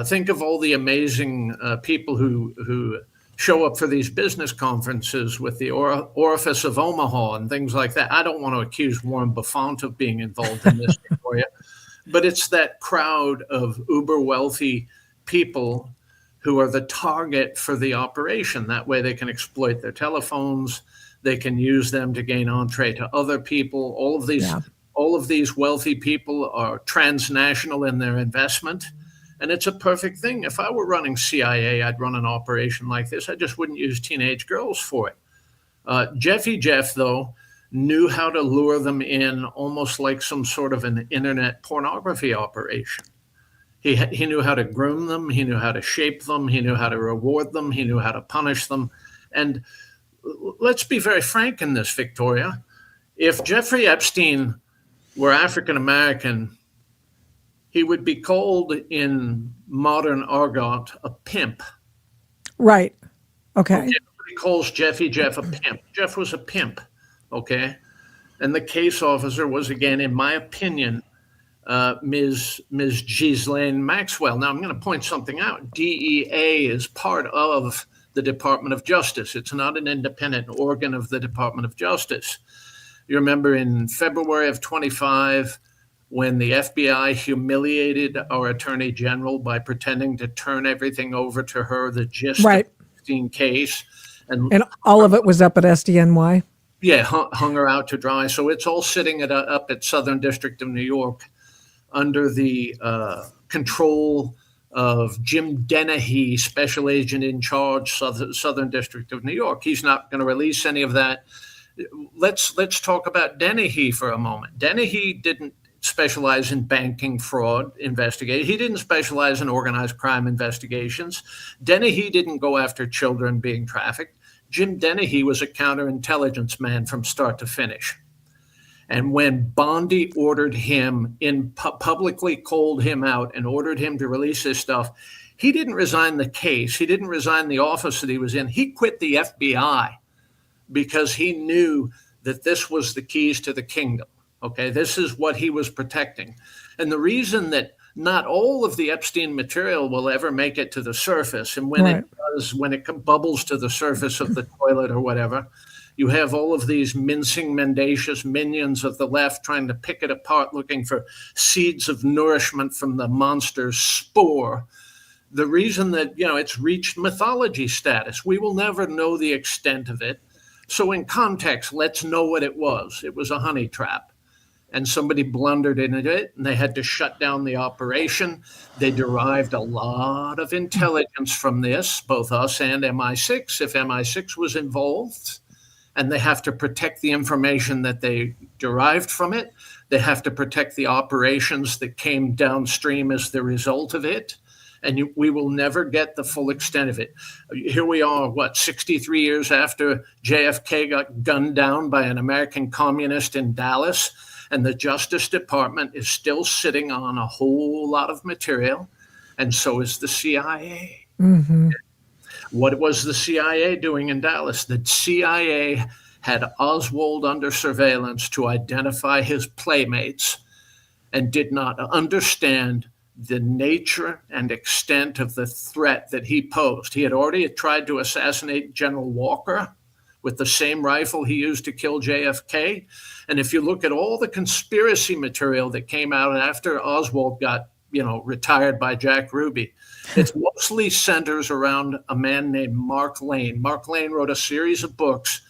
Think of all the amazing people who show up for these business conferences with the Orifice of Omaha and things like that. I don't want to accuse Warren Buffett of being involved in this, Victoria, but it's that crowd of uber wealthy people who are the target for the operation. That way they can exploit their telephones. They can use them to gain entree to other people. All of these wealthy people are transnational in their investment. And it's a perfect thing. If I were running CIA, I'd run an operation like this. I just wouldn't use teenage girls for it. Jeffy Jeff, though, knew how to lure them in almost like some sort of an internet pornography operation. He knew how to groom them. He knew how to shape them. He knew how to reward them. He knew how to punish them. And let's be very frank in this, Victoria. If Jeffrey Epstein were African American, he would be called in modern argot a pimp. Right. Okay. Everybody calls Jeffy Jeff a pimp. Jeff was a pimp. Okay. And the case officer was, again, in my opinion, Ms. Ghislaine Maxwell. Now, I'm going to point something out. DEA is part of the Department of Justice. It's not an independent organ of the Department of Justice. You remember in February of 25, when the FBI humiliated our attorney general by pretending to turn everything over to her, the gist of the Epstein case. And all of it was up at SDNY? Yeah, hung her out to dry. So it's all sitting up at Southern District of New York under the control of Jim Dennehy, special agent in charge, Southern District of New York. He's not going to release any of that. Let's talk about Dennehy for a moment. Dennehy didn't specialize in banking fraud investigation. He didn't specialize in organized crime investigations. Dennehy didn't go after children being trafficked. Jim Dennehy was a counterintelligence man from start to finish. And when Bondi ordered him publicly called him out and ordered him to release his stuff, he didn't resign the case. He didn't resign the office that he was in. He quit the FBI because he knew that this was the keys to the kingdom. Okay, this is what he was protecting. And the reason that not all of the Epstein material will ever make it to the surface, and when it does, when it bubbles to the surface of the toilet or whatever, you have all of these mincing, mendacious minions of the left trying to pick it apart, looking for seeds of nourishment from the monster's spore. The reason that, it's reached mythology status, we will never know the extent of it. So in context, let's know what it was. It was a honey trap. And somebody blundered into it, and they had to shut down the operation. They derived a lot of intelligence from this, both us and MI6, if MI6 was involved. And they have to protect the information that they derived from it. They have to protect the operations that came downstream as the result of it. And we will never get the full extent of it. Here we are, 63 years after JFK got gunned down by an American communist in Dallas. And the Justice Department is still sitting on a whole lot of material, and so is the CIA. Mm-hmm. What was the CIA doing in Dallas? The CIA had Oswald under surveillance to identify his playmates and did not understand the nature and extent of the threat that he posed. He had already tried to assassinate General Walker with the same rifle he used to kill JFK. And if you look at all the conspiracy material that came out after Oswald got, retired by Jack Ruby, it mostly centers around a man named Mark Lane. Mark Lane wrote a series of books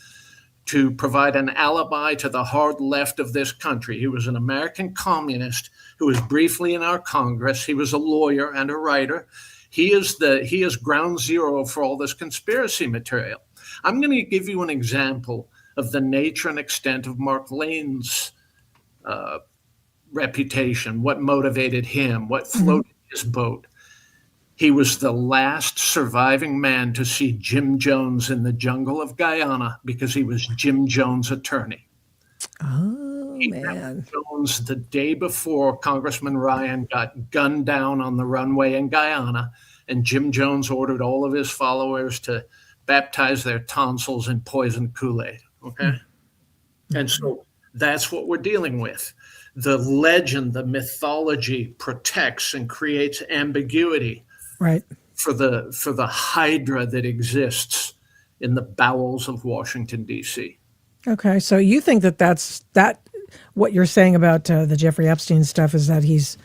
to provide an alibi to the hard left of this country. He was an American communist who was briefly in our Congress. He was a lawyer and a writer. He is ground zero for all this conspiracy material. I'm going to give you an example of the nature and extent of Mark Lane's reputation, what motivated him, what floated his boat. He was the last surviving man to see Jim Jones in the jungle of Guyana because he was Jim Jones' attorney. Oh, He man. met Jones the day before Congressman Ryan got gunned down on the runway in Guyana, and Jim Jones ordered all of his followers to baptize their tonsils in poisoned Kool-Aid. Okay? And so that's what we're dealing with. The legend, the mythology protects and creates ambiguity Right. for the hydra that exists in the bowels of Washington, D.C. Okay. So you think that's what you're saying about the Jeffrey Epstein stuff is that he's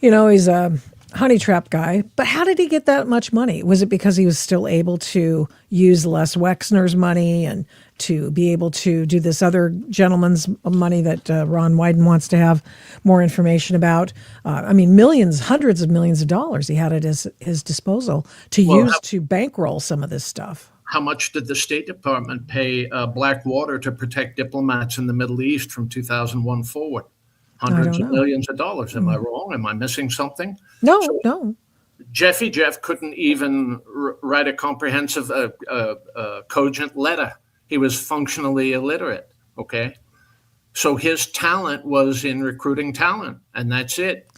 a honey trap guy. But how did he get that much money? Was it because he was still able to use Les Wexner's money and to be able to do this other gentleman's money that Ron Wyden wants to have more information about? Millions, hundreds of millions of dollars he had at his disposal to use to bankroll some of this stuff. How much did the State Department pay Blackwater to protect diplomats in the Middle East from 2001 forward? Hundreds of millions of dollars. Am I wrong? Am I missing something? No. Jeff couldn't even write a comprehensive, cogent letter. He was functionally illiterate. Okay. So his talent was in recruiting talent, and that's it.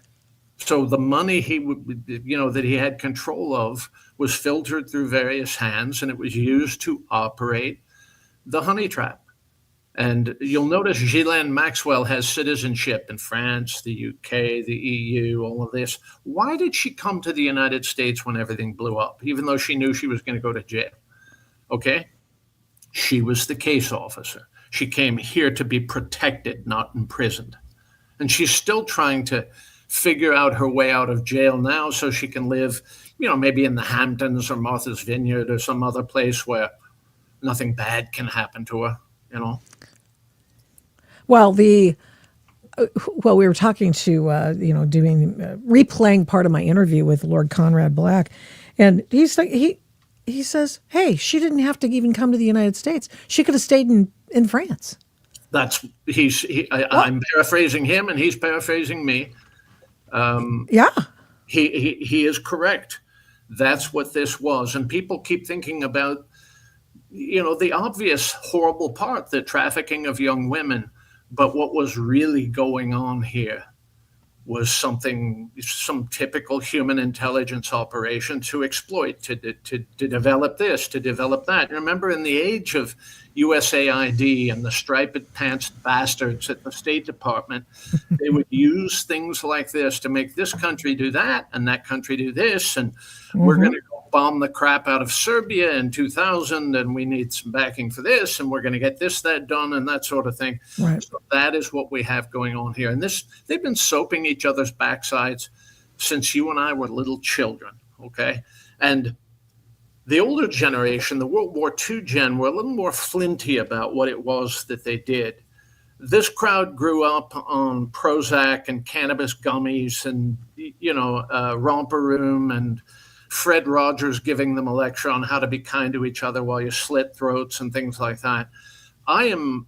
So the money that he had control of was filtered through various hands, and it was used to operate the honey trap. And you'll notice Ghislaine Maxwell has citizenship in France, the UK, the EU, all of this. Why did she come to the United States when everything blew up, even though she knew she was going to go to jail? Okay? She was the case officer. She came here to be protected, not imprisoned. And she's still trying to figure out her way out of jail now so she can live, maybe in the Hamptons or Martha's Vineyard or some other place where nothing bad can happen to her, Well, we were talking to, replaying part of my interview with Lord Conrad Black, and he's like, he says, hey, she didn't have to even come to the United States. She could have stayed in France. I'm paraphrasing him, and he's paraphrasing me. Yeah. He is correct. That's what this was, and people keep thinking about, the obvious horrible part, the trafficking of young women. But what was really going on here was some typical human intelligence operation to exploit, to develop this, to develop that. Remember, in the age of USAID and the striped pants bastards at the State Department, they would use things like this to make this country do that and that country do this. And we're going to go bomb the crap out of Serbia in 2000, and we need some backing for this, and we're going to get that done, and that sort of thing. Right. So that is what we have going on here. And they've been soaping each other's backsides since you and I were little children, okay? And the older generation, the World War II gen, were a little more flinty about what it was that they did. This crowd grew up on Prozac and cannabis gummies and, Romper Room and Fred Rogers giving them a lecture on how to be kind to each other while you slit throats and things like that. I am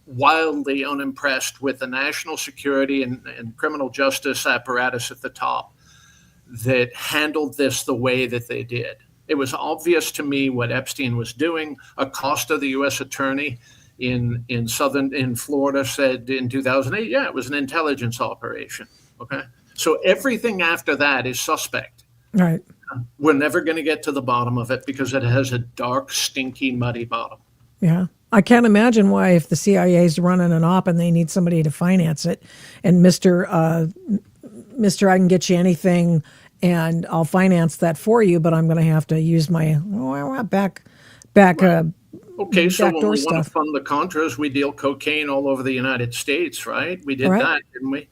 wildly unimpressed with the national security and criminal justice apparatus at the top that handled this the way that they did. It was obvious to me what Epstein was doing. Acosta, the U.S. attorney in Florida, said in 2008, it was an intelligence operation. Okay, so everything after that is suspect. Right. We're never going to get to the bottom of it because it has a dark, stinky, muddy bottom. Yeah. I can't imagine why, if the CIA is running an op and they need somebody to finance it, and Mr. I can get you anything and I'll finance that for you, but I'm going to have to use my back. Okay, so when we want stuff. to fund the Contras, we deal cocaine all over the United States, right? We did that, didn't we?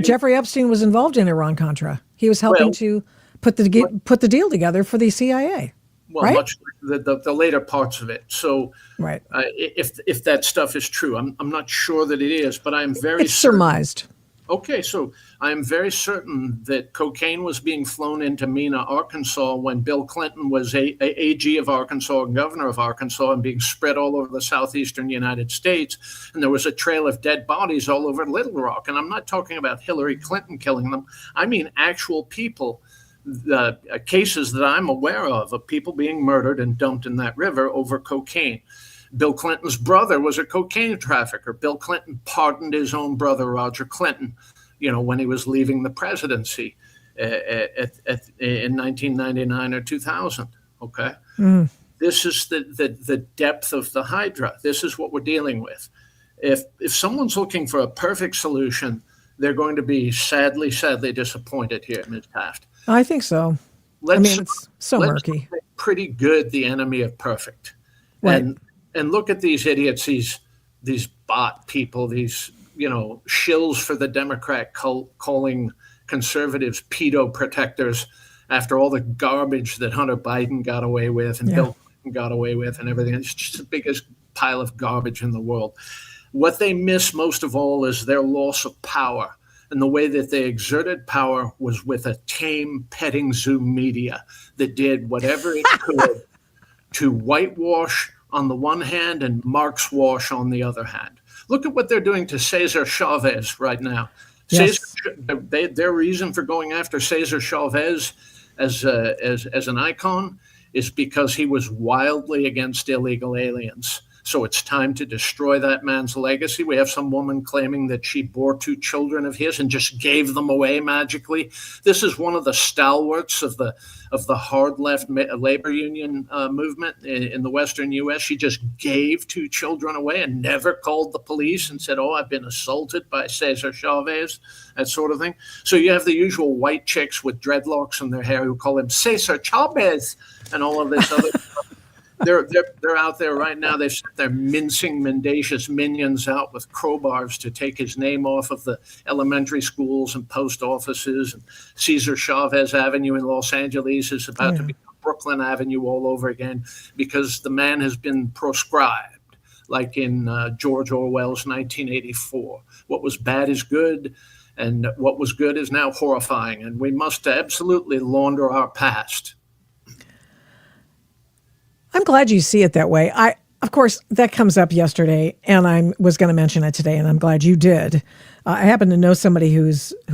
Jeffrey Epstein was involved in Iran-Contra. He was helping to put the deal together for the CIA. Well, right? much like the later parts of it. So Right. if that stuff is true, I'm not sure that it is, but I'm very It's certain. surmised. Okay, so I am very certain that cocaine was being flown into Mena, Arkansas, when Bill Clinton was AG of Arkansas and governor of Arkansas, and being spread all over the southeastern United States. And there was a trail of dead bodies all over Little Rock. And I'm not talking about Hillary Clinton killing them. I mean actual people, the cases that I'm aware of people being murdered and dumped in that river over cocaine. Bill Clinton's brother was a cocaine trafficker. Bill Clinton pardoned his own brother, Roger Clinton, when he was leaving the presidency in 1999 or 2000. Okay. This is the depth of the Hydra. This is what we're dealing with. If someone's looking for a perfect solution, they're going to be sadly disappointed here, Ms. Taft. I think so. It's so murky. Pretty good, the enemy of perfect. Right. And look at these idiots, these bot people, these shills for the Democrat cult, calling conservatives pedo protectors after all the garbage that Hunter Biden got away with and Bill Clinton got away with and everything. It's just the biggest pile of garbage in the world. What they miss most of all is their loss of power. And the way that they exerted power was with a tame petting zoo media that did whatever it could to whitewash on the one hand and Marx wash on the other hand. Look at what they're doing to Cesar Chavez right now. Yes. Their reason for going after Cesar Chavez as an icon is because he was wildly against illegal aliens. So it's time to destroy that man's legacy. We have some woman claiming that she bore 2 children of his and just gave them away magically. This is one of the stalwarts of the hard left labor union movement in the Western U.S. She just gave 2 children away and never called the police and said, "Oh, I've been assaulted by Cesar Chavez," that sort of thing. So you have the usual white chicks with dreadlocks in their hair who call him Cesar Chavez and all of this other stuff. They're out there right now. They've sent their mincing, mendacious minions out with crowbars to take his name off of the elementary schools and post offices. And Cesar Chavez Avenue in Los Angeles is about to become Brooklyn Avenue all over again because the man has been proscribed, like in George Orwell's 1984. What was bad is good, and what was good is now horrifying. And we must absolutely launder our past. I'm glad you see it that way. Of course, that comes up yesterday, and I was going to mention it today, and I'm glad you did. I happen to know somebody who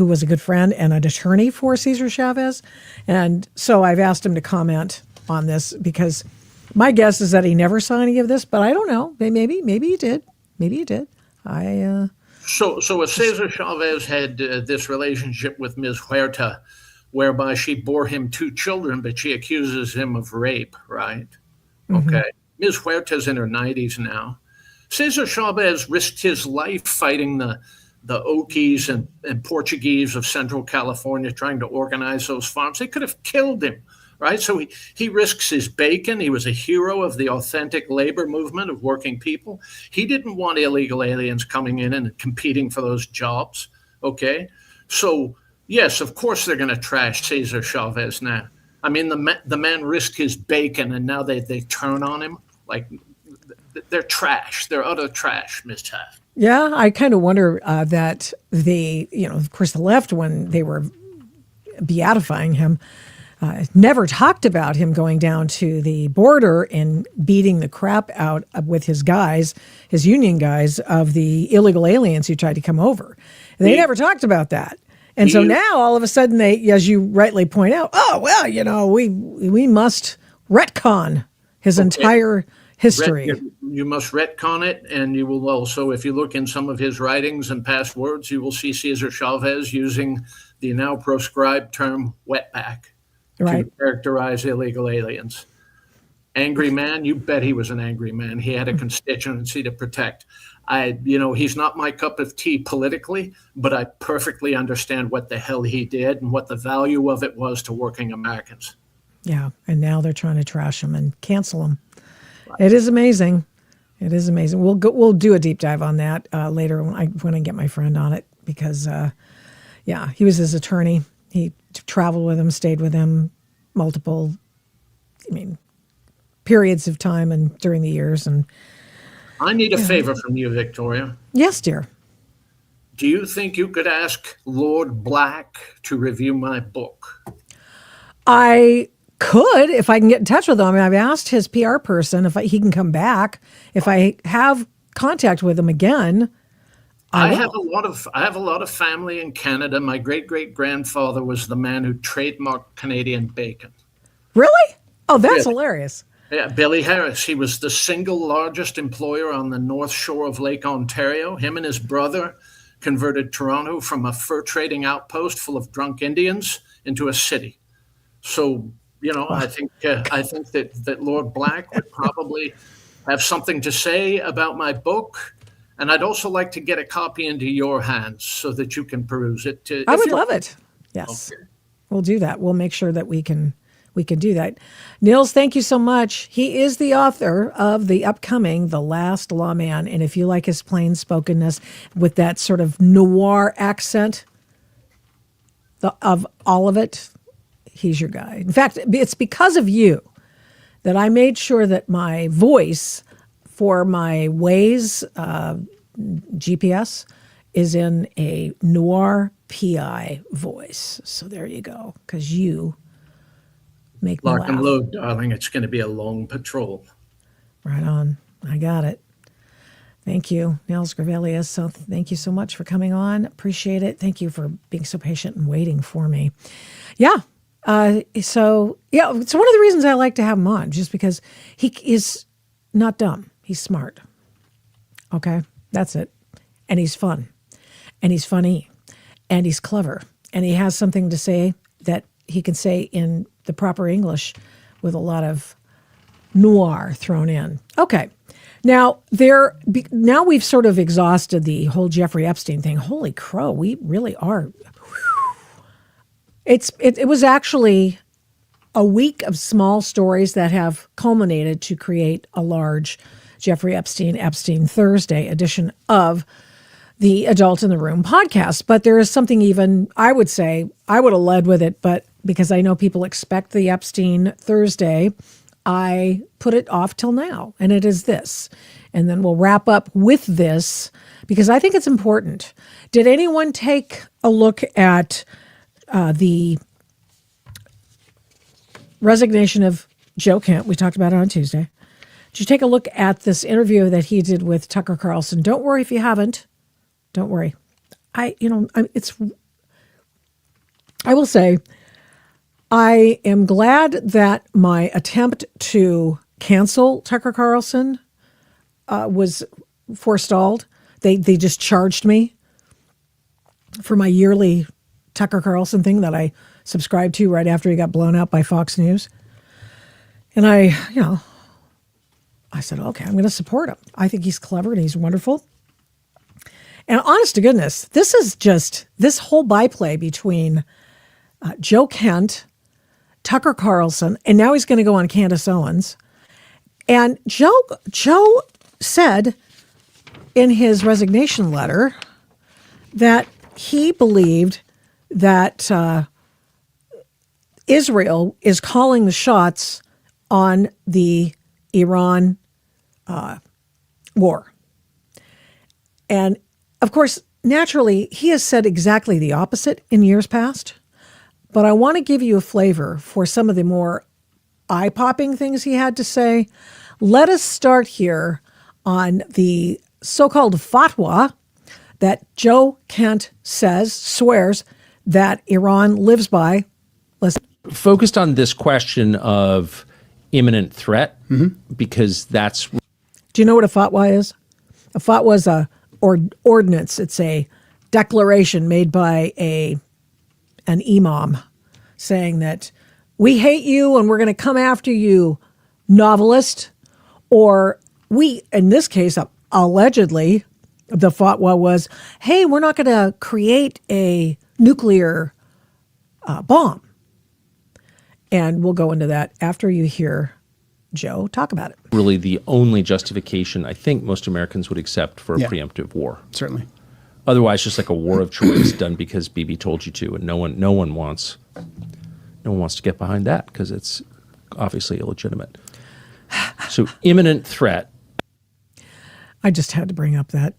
was a good friend and an attorney for Cesar Chavez, and so I've asked him to comment on this because my guess is that he never saw any of this, but I don't know. Maybe he did. Maybe he did. So Cesar Chavez had this relationship with Ms. Huerta, whereby she bore him 2 children, but she accuses him of rape, right? Okay. Ms. Huerta's in her 90s now. Cesar Chavez risked his life fighting the Okies and Portuguese of Central California, trying to organize those farms. They could have killed him, right? So he risks his bacon. He was a hero of the authentic labor movement of working people. He didn't want illegal aliens coming in and competing for those jobs, okay? So, yes, of course they're going to trash Cesar Chavez now. I mean, the man risked his bacon, and now they turn on him. Like, they're trash. They're utter trash, Ms. Taft. Yeah, I kind of wonder that of course, the left, when they were beatifying him, never talked about him going down to the border and beating the crap out with his guys, his union guys, of the illegal aliens who tried to come over. And they never talked about that. And so now all of a sudden they, as you rightly point out, we must retcon his entire history. You must retcon it, and you will also, if you look in some of his writings and past words, you will see Cesar Chavez using the now proscribed term wetback to characterize illegal aliens. Angry man, you bet he was an angry man. He had a constituency to protect. He's not my cup of tea politically, but I perfectly understand what the hell he did and what the value of it was to working Americans. Yeah, and now they're trying to trash him and cancel him. Right. It is amazing. It is amazing. We'll do a deep dive on that later when I get my friend on it because, he was his attorney. He traveled with him, stayed with him, multiple. I mean, periods of time and during the years. And I need a favor from you, Victoria. yes, dear. Do you think you could ask Lord Black to review my book? I could, if I can get in touch with him. I mean, I've asked his PR person if he can come back. If I have contact with him again, I have a lot of family in Canada. My great-great-grandfather was the man who trademarked Canadian bacon. Really? Oh, that's Really? hilarious. Yeah, Billy Harris. He was the single largest employer on the North Shore of Lake Ontario. Him and his brother converted Toronto from a fur trading outpost full of drunk Indians into a city. So, I think that Lord Black would probably have something to say about my book. And I'd also like to get a copy into your hands so that you can peruse it. I would love it. Yes. Okay. We'll do that. We'll make sure that we can do that. Nils, thank you so much. He is the author of the upcoming The Last Lawman. And if you like his plain spokenness with that sort of noir accent of all of it, he's your guy. In fact, it's because of you that I made sure that my voice for my Waze GPS is in a noir PI voice. So there you go, because you make me Lock laugh. and load, darling. It's going to be a long patrol. Right on. I got it. Thank you, Nils Gravelius. So thank you so much for coming on. Appreciate it. Thank you for being so patient and waiting for me. Yeah. It's one of the reasons I like to have him on, just because he is not dumb. He's smart. Okay. That's it. And he's fun. And he's funny. And he's clever. And he has something to say that he can say in the proper English with a lot of noir thrown in. Okay. Now we've sort of exhausted the whole Jeffrey Epstein thing. Holy crow, we really are. It was actually a week of small stories that have culminated to create a large Jeffrey Epstein Thursday edition of the Adult in the Room podcast. But there is something even, I would say, I would have led with it, but because I know people expect the Epstein Thursday, I put it off till now, and it is this. And then we'll wrap up with this because I think it's important. Did anyone take a look at the resignation of Joe Kent? We talked about it on Tuesday. Did you take a look at this interview that he did with Tucker Carlson? Don't worry if you haven't. Don't worry. I will say, I am glad that my attempt to cancel Tucker Carlson was forestalled. They just charged me for my yearly Tucker Carlson thing that I subscribed to right after he got blown out by Fox News. And I said, okay, I'm going to support him. I think he's clever and he's wonderful. And honest to goodness, this whole byplay between Joe Kent, Tucker Carlson, and now he's going to go on Candace Owens. And Joe said in his resignation letter that he believed that Israel is calling the shots on the Iran war. And of course, naturally, he has said exactly the opposite in years past. But I want to give you a flavor for some of the more eye-popping things he had to say. Let us start here on the so-called fatwa that Joe Kent swears that Iran lives by. Listen. Focused on this question of imminent threat, because that's... Do you know what a fatwa is? A fatwa is a ordinance. It's a declaration made by an imam saying that we hate you and we're going to come after you, novelist. Or we, in this case, allegedly, the fatwa was, hey, we're not going to create a nuclear bomb. And we'll go into that after you hear Joe talk about it. Really the only justification I think most Americans would accept for a preemptive war. Certainly. Otherwise, just like a war of choice done because Bibi told you to, and no one wants to get behind that because it's obviously illegitimate. So imminent threat. I just had to bring up that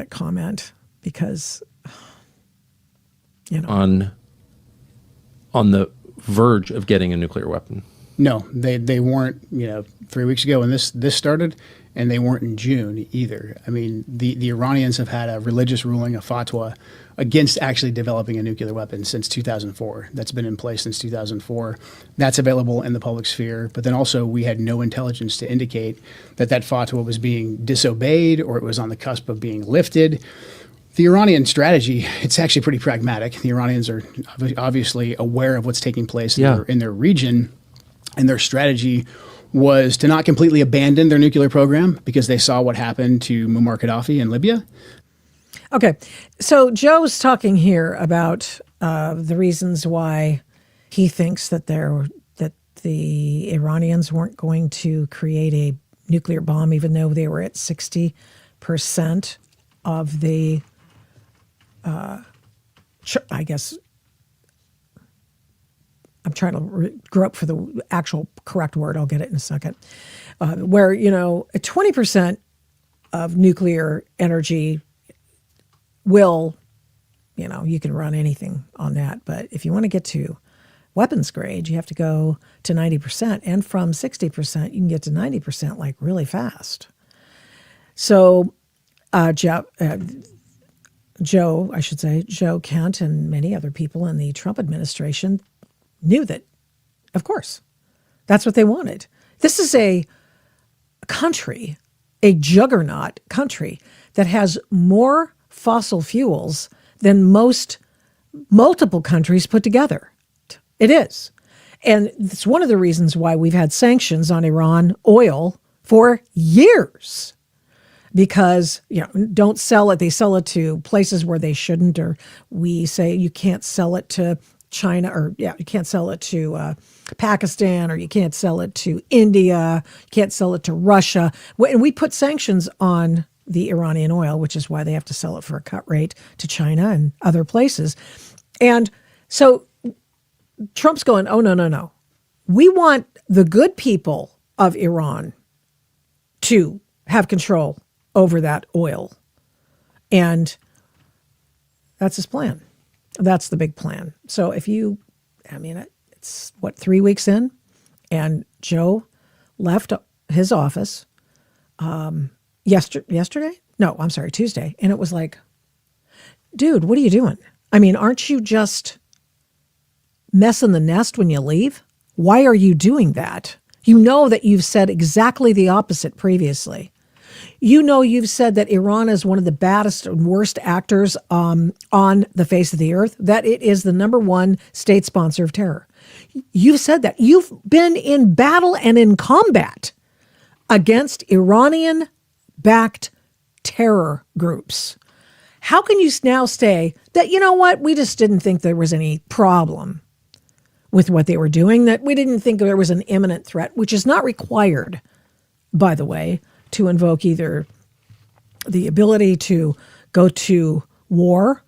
comment because, on the verge of getting a nuclear weapon. No, they weren't, 3 weeks ago when this started, and they weren't in June either. I mean, the Iranians have had a religious ruling, a fatwa, against actually developing a nuclear weapon since 2004. That's been in place since 2004. That's available in the public sphere. But then also we had no intelligence to indicate that fatwa was being disobeyed or it was on the cusp of being lifted. The Iranian strategy, it's actually pretty pragmatic. The Iranians are obviously aware of what's taking place in their region, and their strategy was to not completely abandon their nuclear program because they saw what happened to Muammar Gaddafi in Libya. Okay, so Joe's talking here about the reasons why he thinks that the Iranians weren't going to create a nuclear bomb, even though they were at 60% of the I guess I'm trying to grope for the actual correct word. I'll get it in a second. Where, 20% of nuclear energy will, you can run anything on that. But if you want to get to weapons grade, you have to go to 90%. And from 60%, you can get to 90% like really fast. So Joe Kent and many other people in the Trump administration knew that, of course, that's what they wanted. This is a country, a juggernaut country that has more fossil fuels than multiple countries put together. It is. And it's one of the reasons why we've had sanctions on Iran oil for years. Because, don't sell it. They sell it to places where they shouldn't, or we say you can't sell it to China, or you can't sell it to Pakistan, or you can't sell it to India, you can't sell it to Russia. And we put sanctions on the Iranian oil, which is why they have to sell it for a cut rate to China and other places. And so Trump's going, oh, no. We want the good people of Iran to have control over that oil. And that's his plan. That's the big plan. So it's 3 weeks in, and Joe left his office yesterday? No, I'm sorry, Tuesday. And it was like, dude, what are you doing? I mean, aren't you just messing the nest when you leave? Why are you doing that? You know that you've said exactly the opposite previously. You've said that Iran is one of the baddest and worst actors on the face of the earth, that it is the number one state sponsor of terror. You've said that. You've been in battle and in combat against Iranian-backed terror groups. How can you now say that, we just didn't think there was any problem with what they were doing, that we didn't think there was an imminent threat, which is not required, by the way, to invoke either the ability to go to war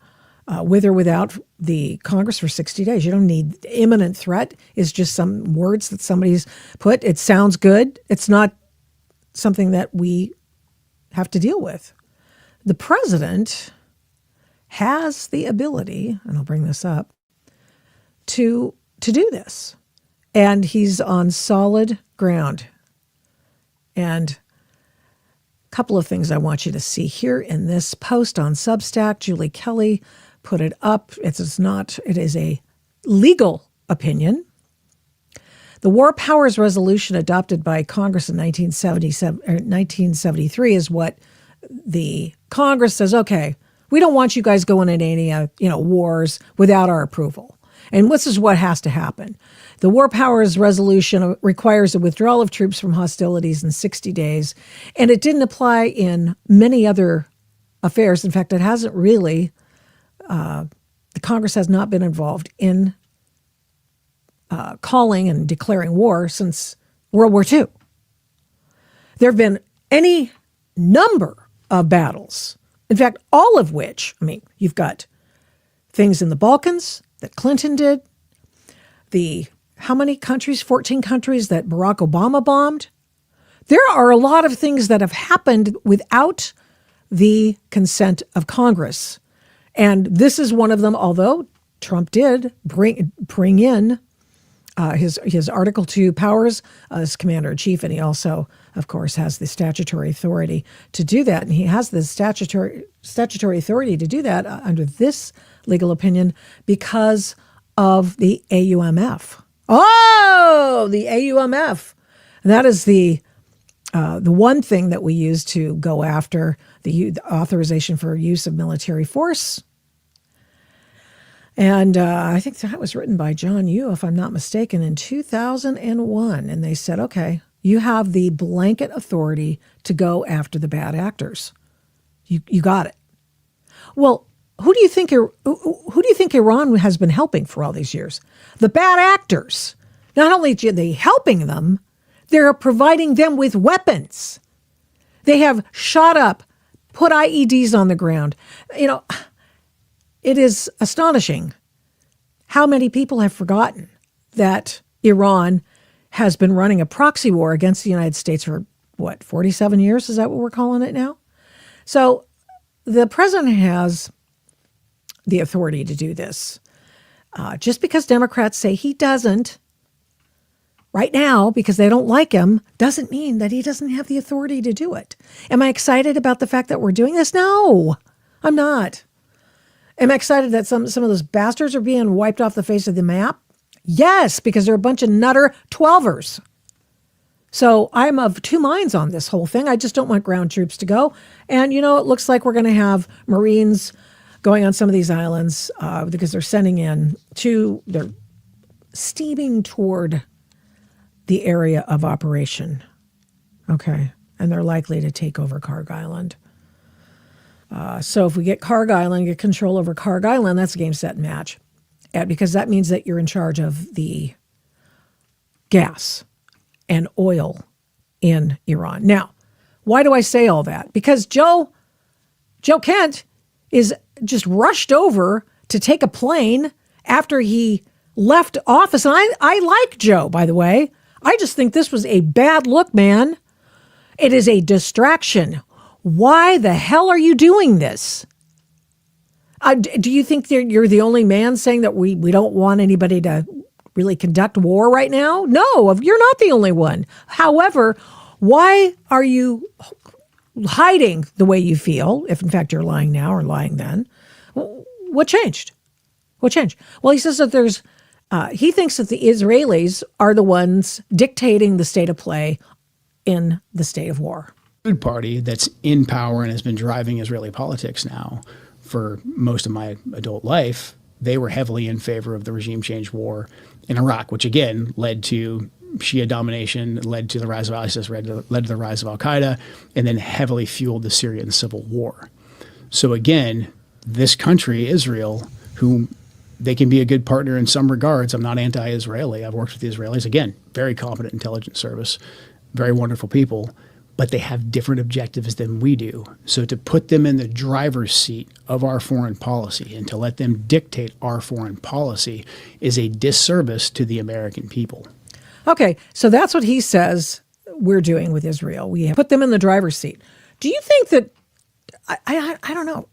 with or without the Congress for 60 days. You don't need imminent threat. It's just some words that somebody's put. It sounds good. It's not something that we have to deal with. The president has the ability, and I'll bring this up, to do this. And he's on solid ground. And couple of things I want you to see here in this post on Substack. Julie Kelly put it up. It is a legal opinion. The War Powers Resolution adopted by Congress in 1973 is what the Congress says, okay, we don't want you guys going into any wars without our approval. And this is what has to happen. The War Powers Resolution requires a withdrawal of troops from hostilities in 60 days, and it didn't apply in many other affairs. In fact, it hasn't really, the Congress has not been involved in calling and declaring war since World War II. There have been any number of battles, in fact, all of which, you've got things in the Balkans that Clinton did, how many countries? 14 countries that Barack Obama bombed. There are a lot of things that have happened without the consent of Congress. And this is one of them, although Trump did bring in his Article 2 powers as commander-in-chief, and he also, of course, has the statutory authority to do that. And he has the statutory authority to do that under this legal opinion because of the AUMF. Oh, the AUMF. And that is the one thing that we use to go after the authorization for use of military force. And I think that was written by John Yoo, if I'm not mistaken, in 2001. And they said, okay, you have the blanket authority to go after the bad actors. You got it. Well, who do you think Iran has been helping for all these years? The bad actors. Not only are they helping them, they're providing them with weapons. They have shot up, put IEDs on the ground. You know, it is astonishing how many people have forgotten that Iran has been running a proxy war against the United States for, 47 years? Is that what we're calling it now? So the president has the authority to do this. Just because Democrats say he doesn't right now because they don't like him doesn't mean that he doesn't have the authority to do it. Am I excited about the fact that we're doing this? No, I'm not. Am I excited that some of those bastards are being wiped off the face of the map? Yes, because they're a bunch of nutter 12ers. So I'm of two minds on this whole thing. I just don't want ground troops to go. And, it looks like we're going to have Marines going on some of these islands because they're they're steaming toward the area of operation. Okay. And they're likely to take over Karg Island. So if we get Karg Island, get control over Karg Island, that's a game, set, and match. Because that means that you're in charge of the gas and oil in Iran. Now, why do I say all that? Because Joe Kent is just rushed over to take a plane after he left office. And I like Joe, by the way. I just think this was a bad look, man. It is a distraction. Why the hell are you doing this? Do you think you're the only man saying that we don't want anybody to really conduct war right now? No, you're not the only one. However, why are you hiding the way you feel, if in fact you're lying now or lying then? What changed? What changed? Well, he says that he thinks that the Israelis are the ones dictating the state of play in the state of war. Good party that's in power and has been driving Israeli politics now for most of my adult life, they were heavily in favor of the regime change war in Iraq, which again led to Shia domination, led to the rise of ISIS, led to the rise of Al-Qaeda, and then heavily fueled the Syrian civil war. So again, this country, Israel, whom they can be a good partner in some regards. I'm not anti-Israeli. I've worked with the Israelis. Again, very competent intelligence service, very wonderful people, but they have different objectives than we do. So to put them in the driver's seat of our foreign policy and to let them dictate our foreign policy is a disservice to the American people. Okay, so that's what he says we're doing with Israel. We put them in the driver's seat. Do you think that, I don't know,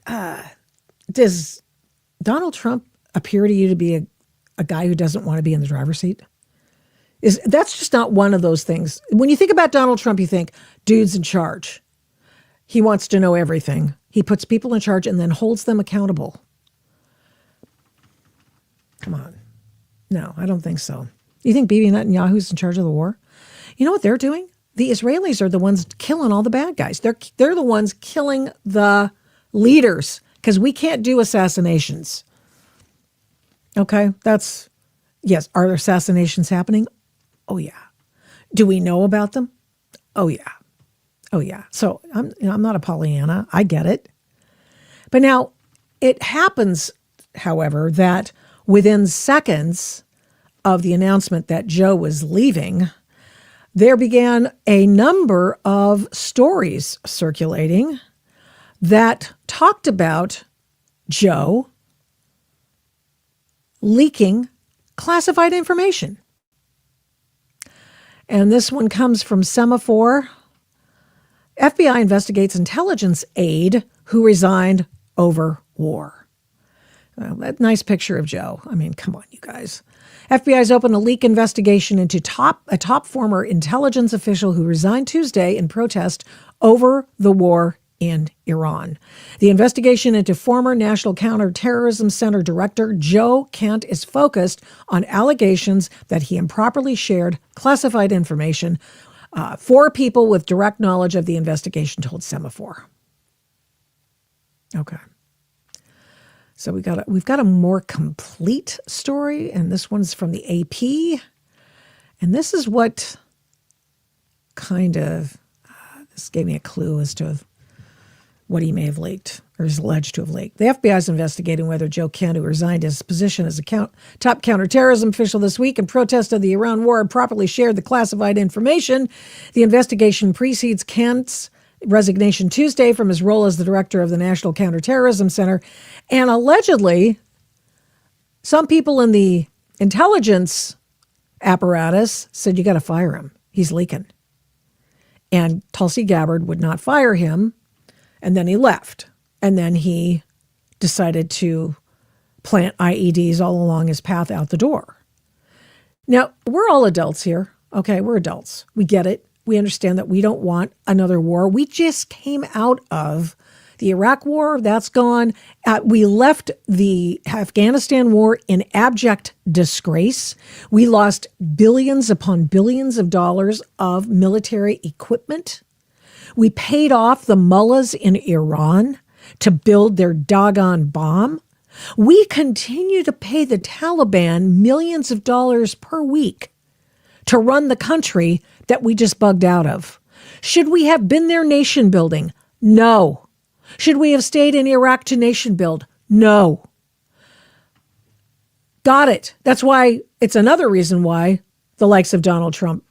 does Donald Trump appear to you to be a guy who doesn't want to be in the driver's seat? That's just not one of those things. When you think about Donald Trump, you think, dude's in charge. He wants to know everything. He puts people in charge and then holds them accountable. Come on. No, I don't think so. You think Bibi Netanyahu's in charge of the war? You know what they're doing? The Israelis are the ones killing all the bad guys. They're the ones killing the leaders because we can't do assassinations. Okay, yes. Are assassinations happening? Oh, yeah. Do we know about them? Oh, yeah. Oh, yeah. So I'm not a Pollyanna. I get it. But now it happens, however, that within seconds of the announcement that Joe was leaving, there began a number of stories circulating that talked about Joe leaking classified information. And this one comes from Semaphore FBI investigates intelligence aide who resigned over war. Well, that nice picture of Joe. I mean, come on, you guys. FBI's opened a leak investigation into a top former intelligence official who resigned Tuesday in protest over the war in Iran. The investigation into former National Counterterrorism Center Director Joe Kent is focused on allegations that he improperly shared classified information for people with direct knowledge of the investigation, told Semaphore. Okay. So we've got a more complete story, and this one's from the AP. And this is what kind of, this gave me a clue as to what he may have leaked, or is alleged to have leaked. The FBI is investigating whether Joe Kent, who resigned his position as a top counterterrorism official this week in protest of the Iran war, improperly shared the classified information. The investigation precedes Kent's resignation Tuesday from his role as the director of the National Counterterrorism Center. And allegedly, some people in the intelligence apparatus said, you got to fire him. He's leaking. And Tulsi Gabbard would not fire him. And then he left. And then he decided to plant IEDs all along his path out the door. Now, we're all adults here. Okay, we're adults. We get it. We understand that we don't want another war. We just came out of the Iraq war. That's gone. We left the Afghanistan war in abject disgrace. We lost billions upon billions of dollars of military equipment. We paid off the mullahs in Iran to build their doggone bomb. We continue to pay the Taliban millions of dollars per week to run the country that we just bugged out of. Should we have been there nation building? No. Should we have stayed in Iraq to nation build? No. Got it. That's why it's another reason why the likes of Donald Trump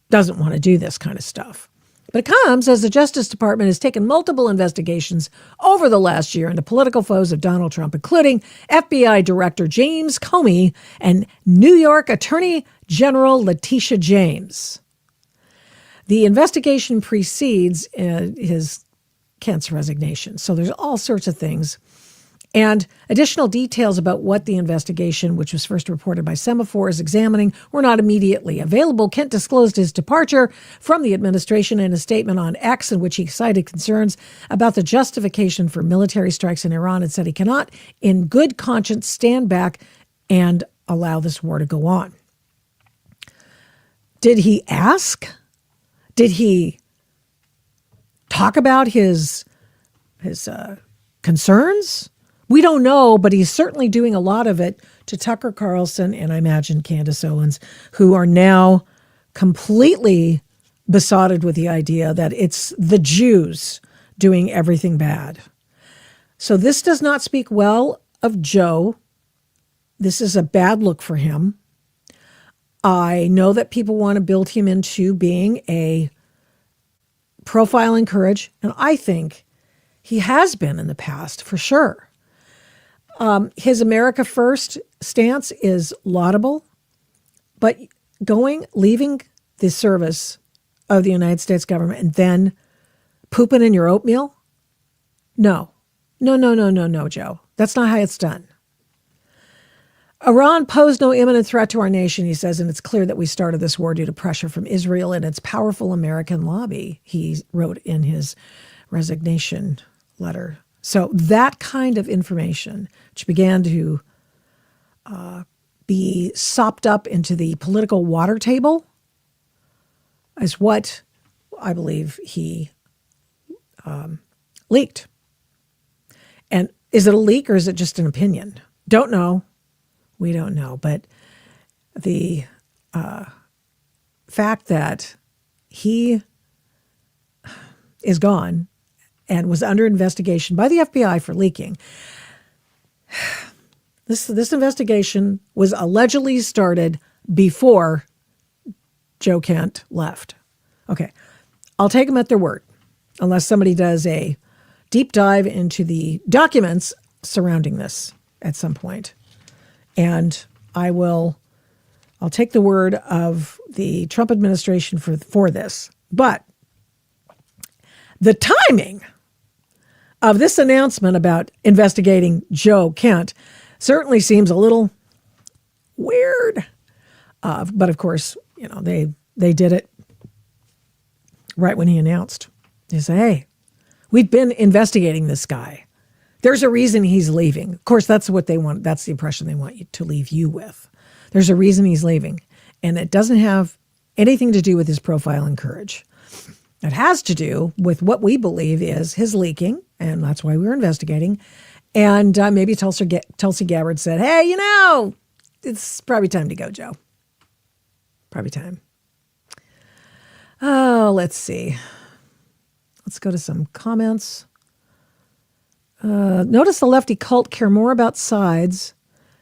doesn't want to do this kind of stuff. But it comes as the Justice Department has taken multiple investigations over the last year into political foes of Donald Trump, including FBI Director James Comey and New York Attorney General Letitia James. The investigation precedes his Kent's resignation. So there's all sorts of things. And additional details about what the investigation, which was first reported by Semaphore, is examining were not immediately available. Kent disclosed his departure from the administration in a statement on X in which he cited concerns about the justification for military strikes in Iran and said he cannot, in good conscience, stand back and allow this war to go on. Did he ask? Did he talk about his concerns? We don't know, but he's certainly doing a lot of it to Tucker Carlson and I imagine Candace Owens, who are now completely besotted with the idea that it's the Jews doing everything bad. So this does not speak well of Joe. This is a bad look for him. I know that people want to build him into being a profile in courage, and I think he has been in the past for sure. His America First stance is laudable, but leaving the service of the United States government and then pooping in your oatmeal? No, Joe. That's not how it's done. Iran posed no imminent threat to our nation, he says, and it's clear that we started this war due to pressure from Israel and its powerful American lobby, he wrote in his resignation letter. So that kind of information, which began to be sopped up into the political water table, is what I believe he leaked. And is it a leak or is it just an opinion? Don't know. We don't know. But the fact that he is gone and was under investigation by the FBI for leaking. This investigation was allegedly started before Joe Kent left. Okay, I'll take them at their word, unless somebody does a deep dive into the documents surrounding this at some point. And I'll take the word of the Trump administration for this. But the timing of this announcement about investigating Joe Kent certainly seems a little weird. But of course, they did it right when he announced. They say, hey, we've been investigating this guy. There's a reason he's leaving. Of course, that's what they want. That's the impression they want you to leave you with. There's a reason he's leaving. And it doesn't have anything to do with his profile and courage. It has to do with what we believe is his leaking, and that's why we were investigating. And maybe Tulsi Gabbard said, hey, it's probably time to go, Joe. Probably time. Oh, let's see. Let's go to some comments. Notice the lefty cult care more about sides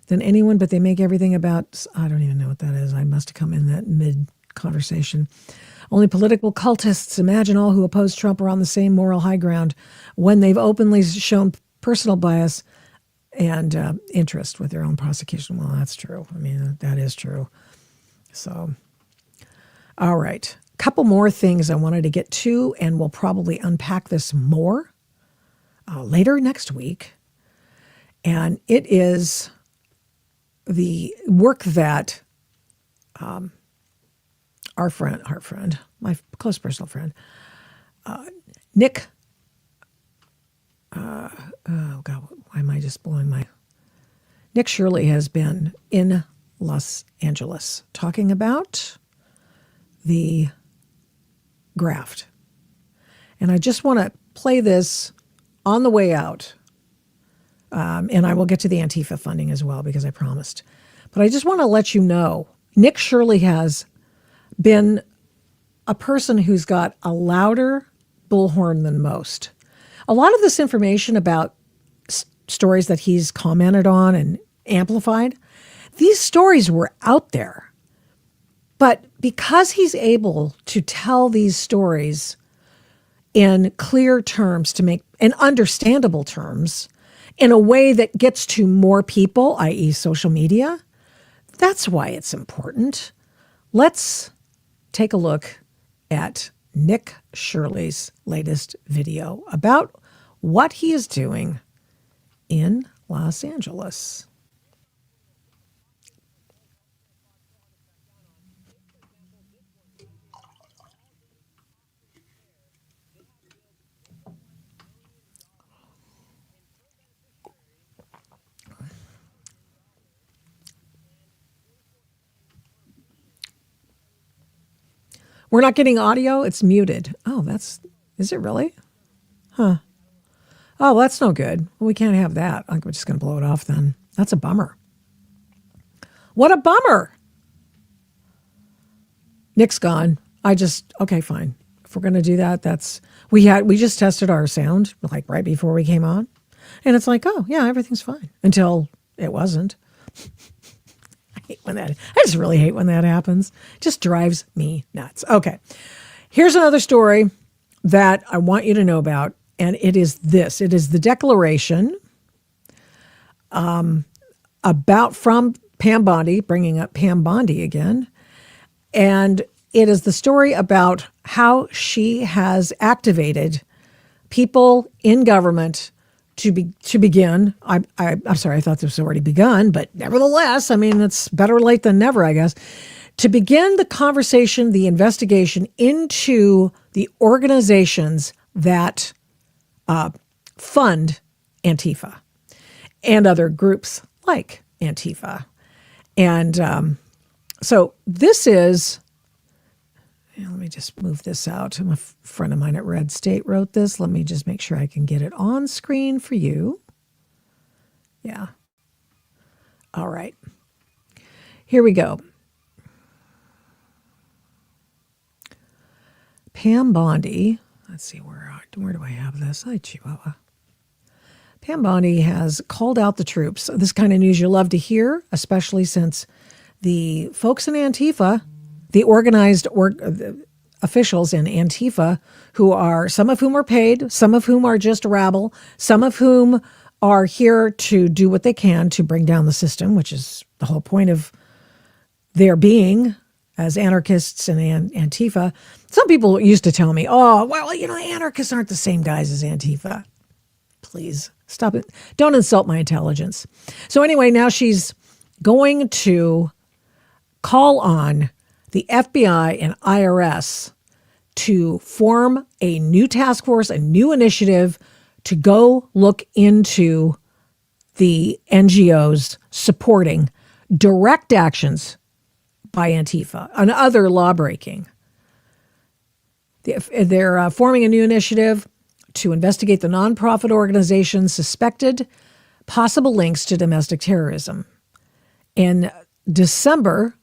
than anyone, but they make everything about, I don't even know what that is. I must have come in that mid-conversation. Only political cultists imagine all who oppose Trump are on the same moral high ground when they've openly shown personal bias and interest with their own prosecution. Well, that's true. I mean, that is true. So, all right. A couple more things I wanted to get to, and we'll probably unpack this more later next week. And it is the work that our friend, my close personal friend, Nick, oh God, why am I just blowing my... Nick Shirley has been in Los Angeles talking about the graft. And I just want to play this on the way out. And I will get to the Antifa funding as well because I promised. But I just want to let you know, Nick Shirley has been a person who's got a louder bullhorn than most. A lot of this information about stories that he's commented on and amplified, these stories were out there. But because he's able to tell these stories in clear terms, to make in understandable terms, in a way that gets to more people, i.e. social media, that's why it's important. Let's take a look at Nick Shirley's latest video about what he is doing in Los Angeles. We're not getting audio. It's muted. Oh, is it really? Huh. Oh, that's no good. Well, we can't have that. I'm just going to blow it off then. That's a bummer. What a bummer. Nick's gone. Okay, fine. If we're going to do that, we just tested our sound like right before we came on. And it's like, oh yeah, everything's fine until it wasn't. I just really hate when that happens. It just drives me nuts. Okay. Here's another story that I want you to know about. And it is this. It is the declaration from Pam Bondi, bringing up Pam Bondi again. And it is the story about how she has activated people in government to begin. I'm sorry, I thought this was already begun, but nevertheless, I mean, it's better late than never, I guess, to begin the conversation, the investigation into the organizations that fund Antifa and other groups like Antifa. And so this is, let me just move this out. A friend of mine at Red State wrote this. Let me just make sure I can get it on screen for you. Yeah. All right. Here we go. Pam Bondi. Let's see, where do I have this? Hi, Chihuahua. Pam Bondi has called out the troops. This kind of news you love to hear, especially since the folks in Antifa, the organized officials in Antifa, some of whom are paid, some of whom are just rabble, some of whom are here to do what they can to bring down the system, which is the whole point of their being as anarchists and Antifa. Some people used to tell me, oh, well, anarchists aren't the same guys as Antifa. Please stop it. Don't insult my intelligence. So anyway, now she's going to call on the FBI and IRS to form a new task force, a new initiative to go look into the NGOs supporting direct actions by Antifa and other lawbreaking. They're forming a new initiative to investigate the nonprofit organizations suspected possible links to domestic terrorism. In December,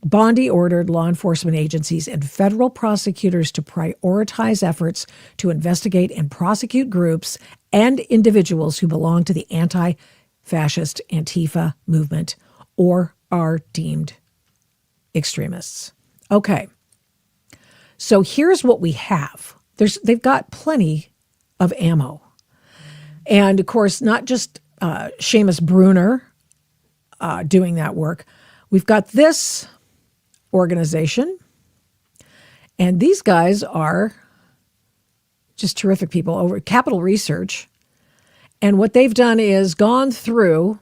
Bondi ordered law enforcement agencies and federal prosecutors to prioritize efforts to investigate and prosecute groups and individuals who belong to the anti-fascist Antifa movement or are deemed extremists. Okay, so here's what we have. They've got plenty of ammo. And of course, not just Seamus Bruner doing that work. We've got this organization, and these guys are just terrific people over at Capital Research. And what they've done is gone through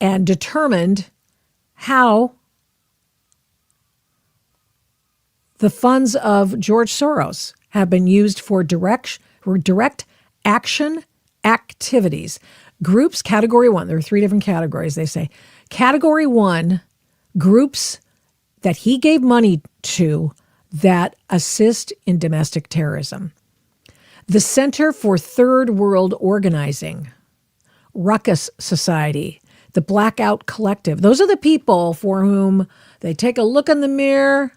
and determined how the funds of George Soros have been used for direct action activities. Groups, category 1, there are 3 different categories, they say. Category 1, groups that he gave money to that assist in domestic terrorism. The Center for Third World Organizing, Ruckus Society, the Blackout Collective. Those are the people for whom they take a look in the mirror.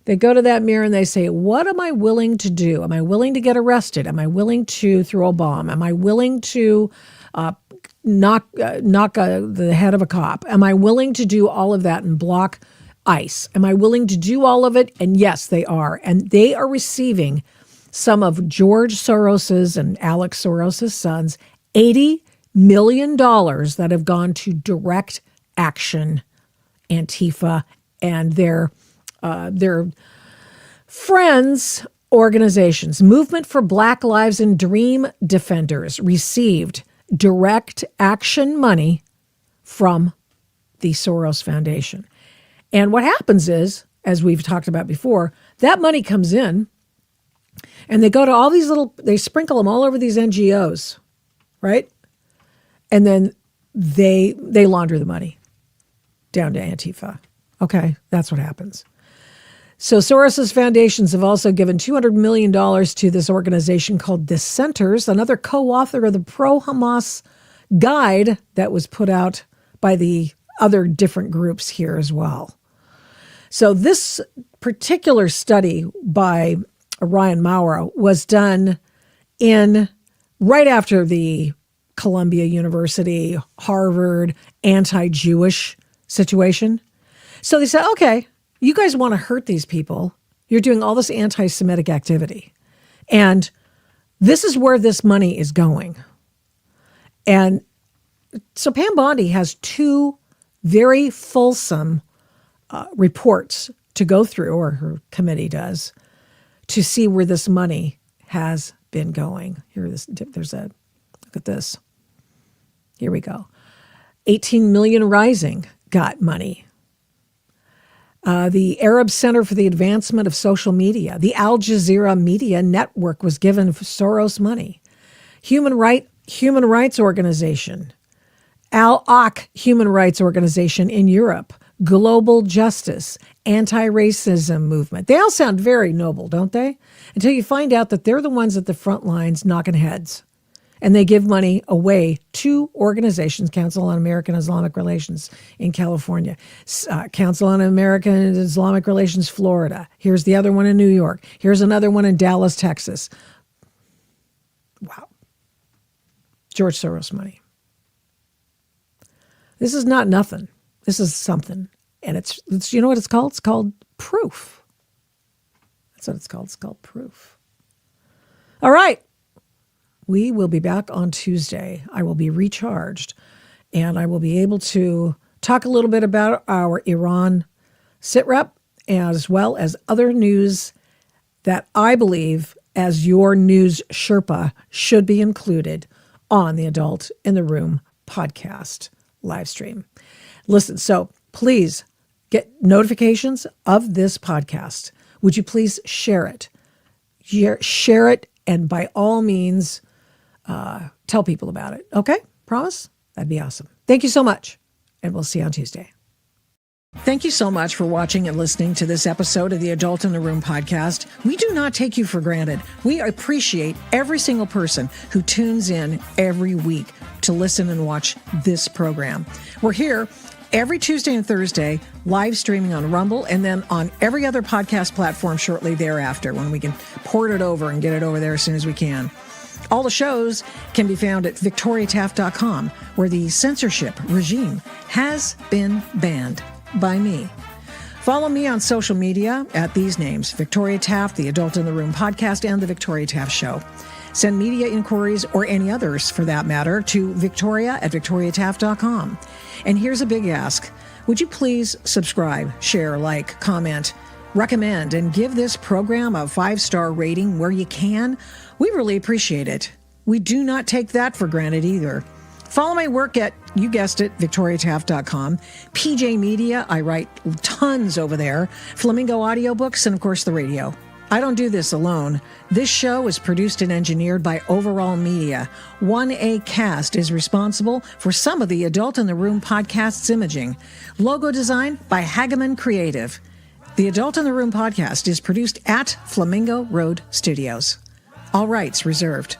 They go to that mirror and they say, what am I willing to do? Am I willing to get arrested? Am I willing to throw a bomb? Am I willing to knock the head of a cop? Am I willing to do all of that and block ICE? Am I willing to do all of it? And yes, they are. And they are receiving some of George Soros's and Alex Soros's sons $80 million that have gone to direct action Antifa and their friends organizations. Movement for Black Lives and Dream Defenders received direct action money from the Soros Foundation. And what happens is, as we've talked about before, that money comes in and they go to all these they sprinkle them all over these NGOs, right? And then they launder the money down to Antifa. Okay, that's what happens. So Soros's foundations have also given $200 million to this organization called Dissenters, another co-author of the pro-Hamas guide that was put out by the other different groups here as well. So this particular study by Ryan Maurer was done right after the Columbia University, Harvard anti-Jewish situation. So they said, okay, you guys want to hurt these people. You're doing all this anti-Semitic activity. And this is where this money is going. And so Pam Bondi has 2 very fulsome reports to go through, or her committee does, to see where this money has been going. Look at this. Here we go. 18 Million Rising got money. The Arab Center for the Advancement of Social Media, the Al Jazeera Media Network was given Soros money. Human Rights Organization, Al-Aq Human Rights Organization in Europe, Global Justice, Anti-Racism Movement. They all sound very noble, don't they? Until you find out that they're the ones at the front lines knocking heads. And they give money away to organizations, Council on American Islamic Relations in California, Council on American Islamic Relations, Florida. Here's the other one in New York. Here's another one in Dallas, Texas. Wow. George Soros money. This is not nothing. This is something. And it's you know what it's called? It's called proof. That's what it's called. It's called proof. All right. We will be back on Tuesday. I will be recharged, and I will be able to talk a little bit about our Iran SITREP, as well as other news that I believe, as your news Sherpa, should be included on the Adult in the Room podcast live stream. Listen, so please get notifications of this podcast. Would you please share it? Share it, and by all means, tell people about it. Okay? Promise? That'd be awesome. Thank you so much, and we'll see you on Tuesday. Thank you so much for watching and listening to this episode of the Adult in the Room podcast. We do not take you for granted. We appreciate every single person who tunes in every week to listen and watch this program. We're here every Tuesday and Thursday, live streaming on Rumble, and then on every other podcast platform shortly thereafter when we can port it over and get it over there as soon as we can. All the shows can be found at victoriataft.com, where the censorship regime has been banned by me. Follow me on social media at these names: Victoria Taft, the Adult in the Room podcast, and the Victoria Taft Show. Send media inquiries, or any others for that matter, to victoria@victoriataft.com. And here's a big ask. Would you please subscribe, share, like, comment, recommend, and give this program a 5-star rating where you can? We really appreciate it. We do not take that for granted either. Follow my work at, you guessed it, victoriataft.com. PJ Media, I write tons over there. Flamingo Audiobooks, and of course the radio. I don't do this alone. This show is produced and engineered by Overall Media. 1A Cast is responsible for some of the Adult in the Room podcast's imaging. Logo design by Hageman Creative. The Adult in the Room podcast is produced at Flamingo Road Studios. All rights reserved.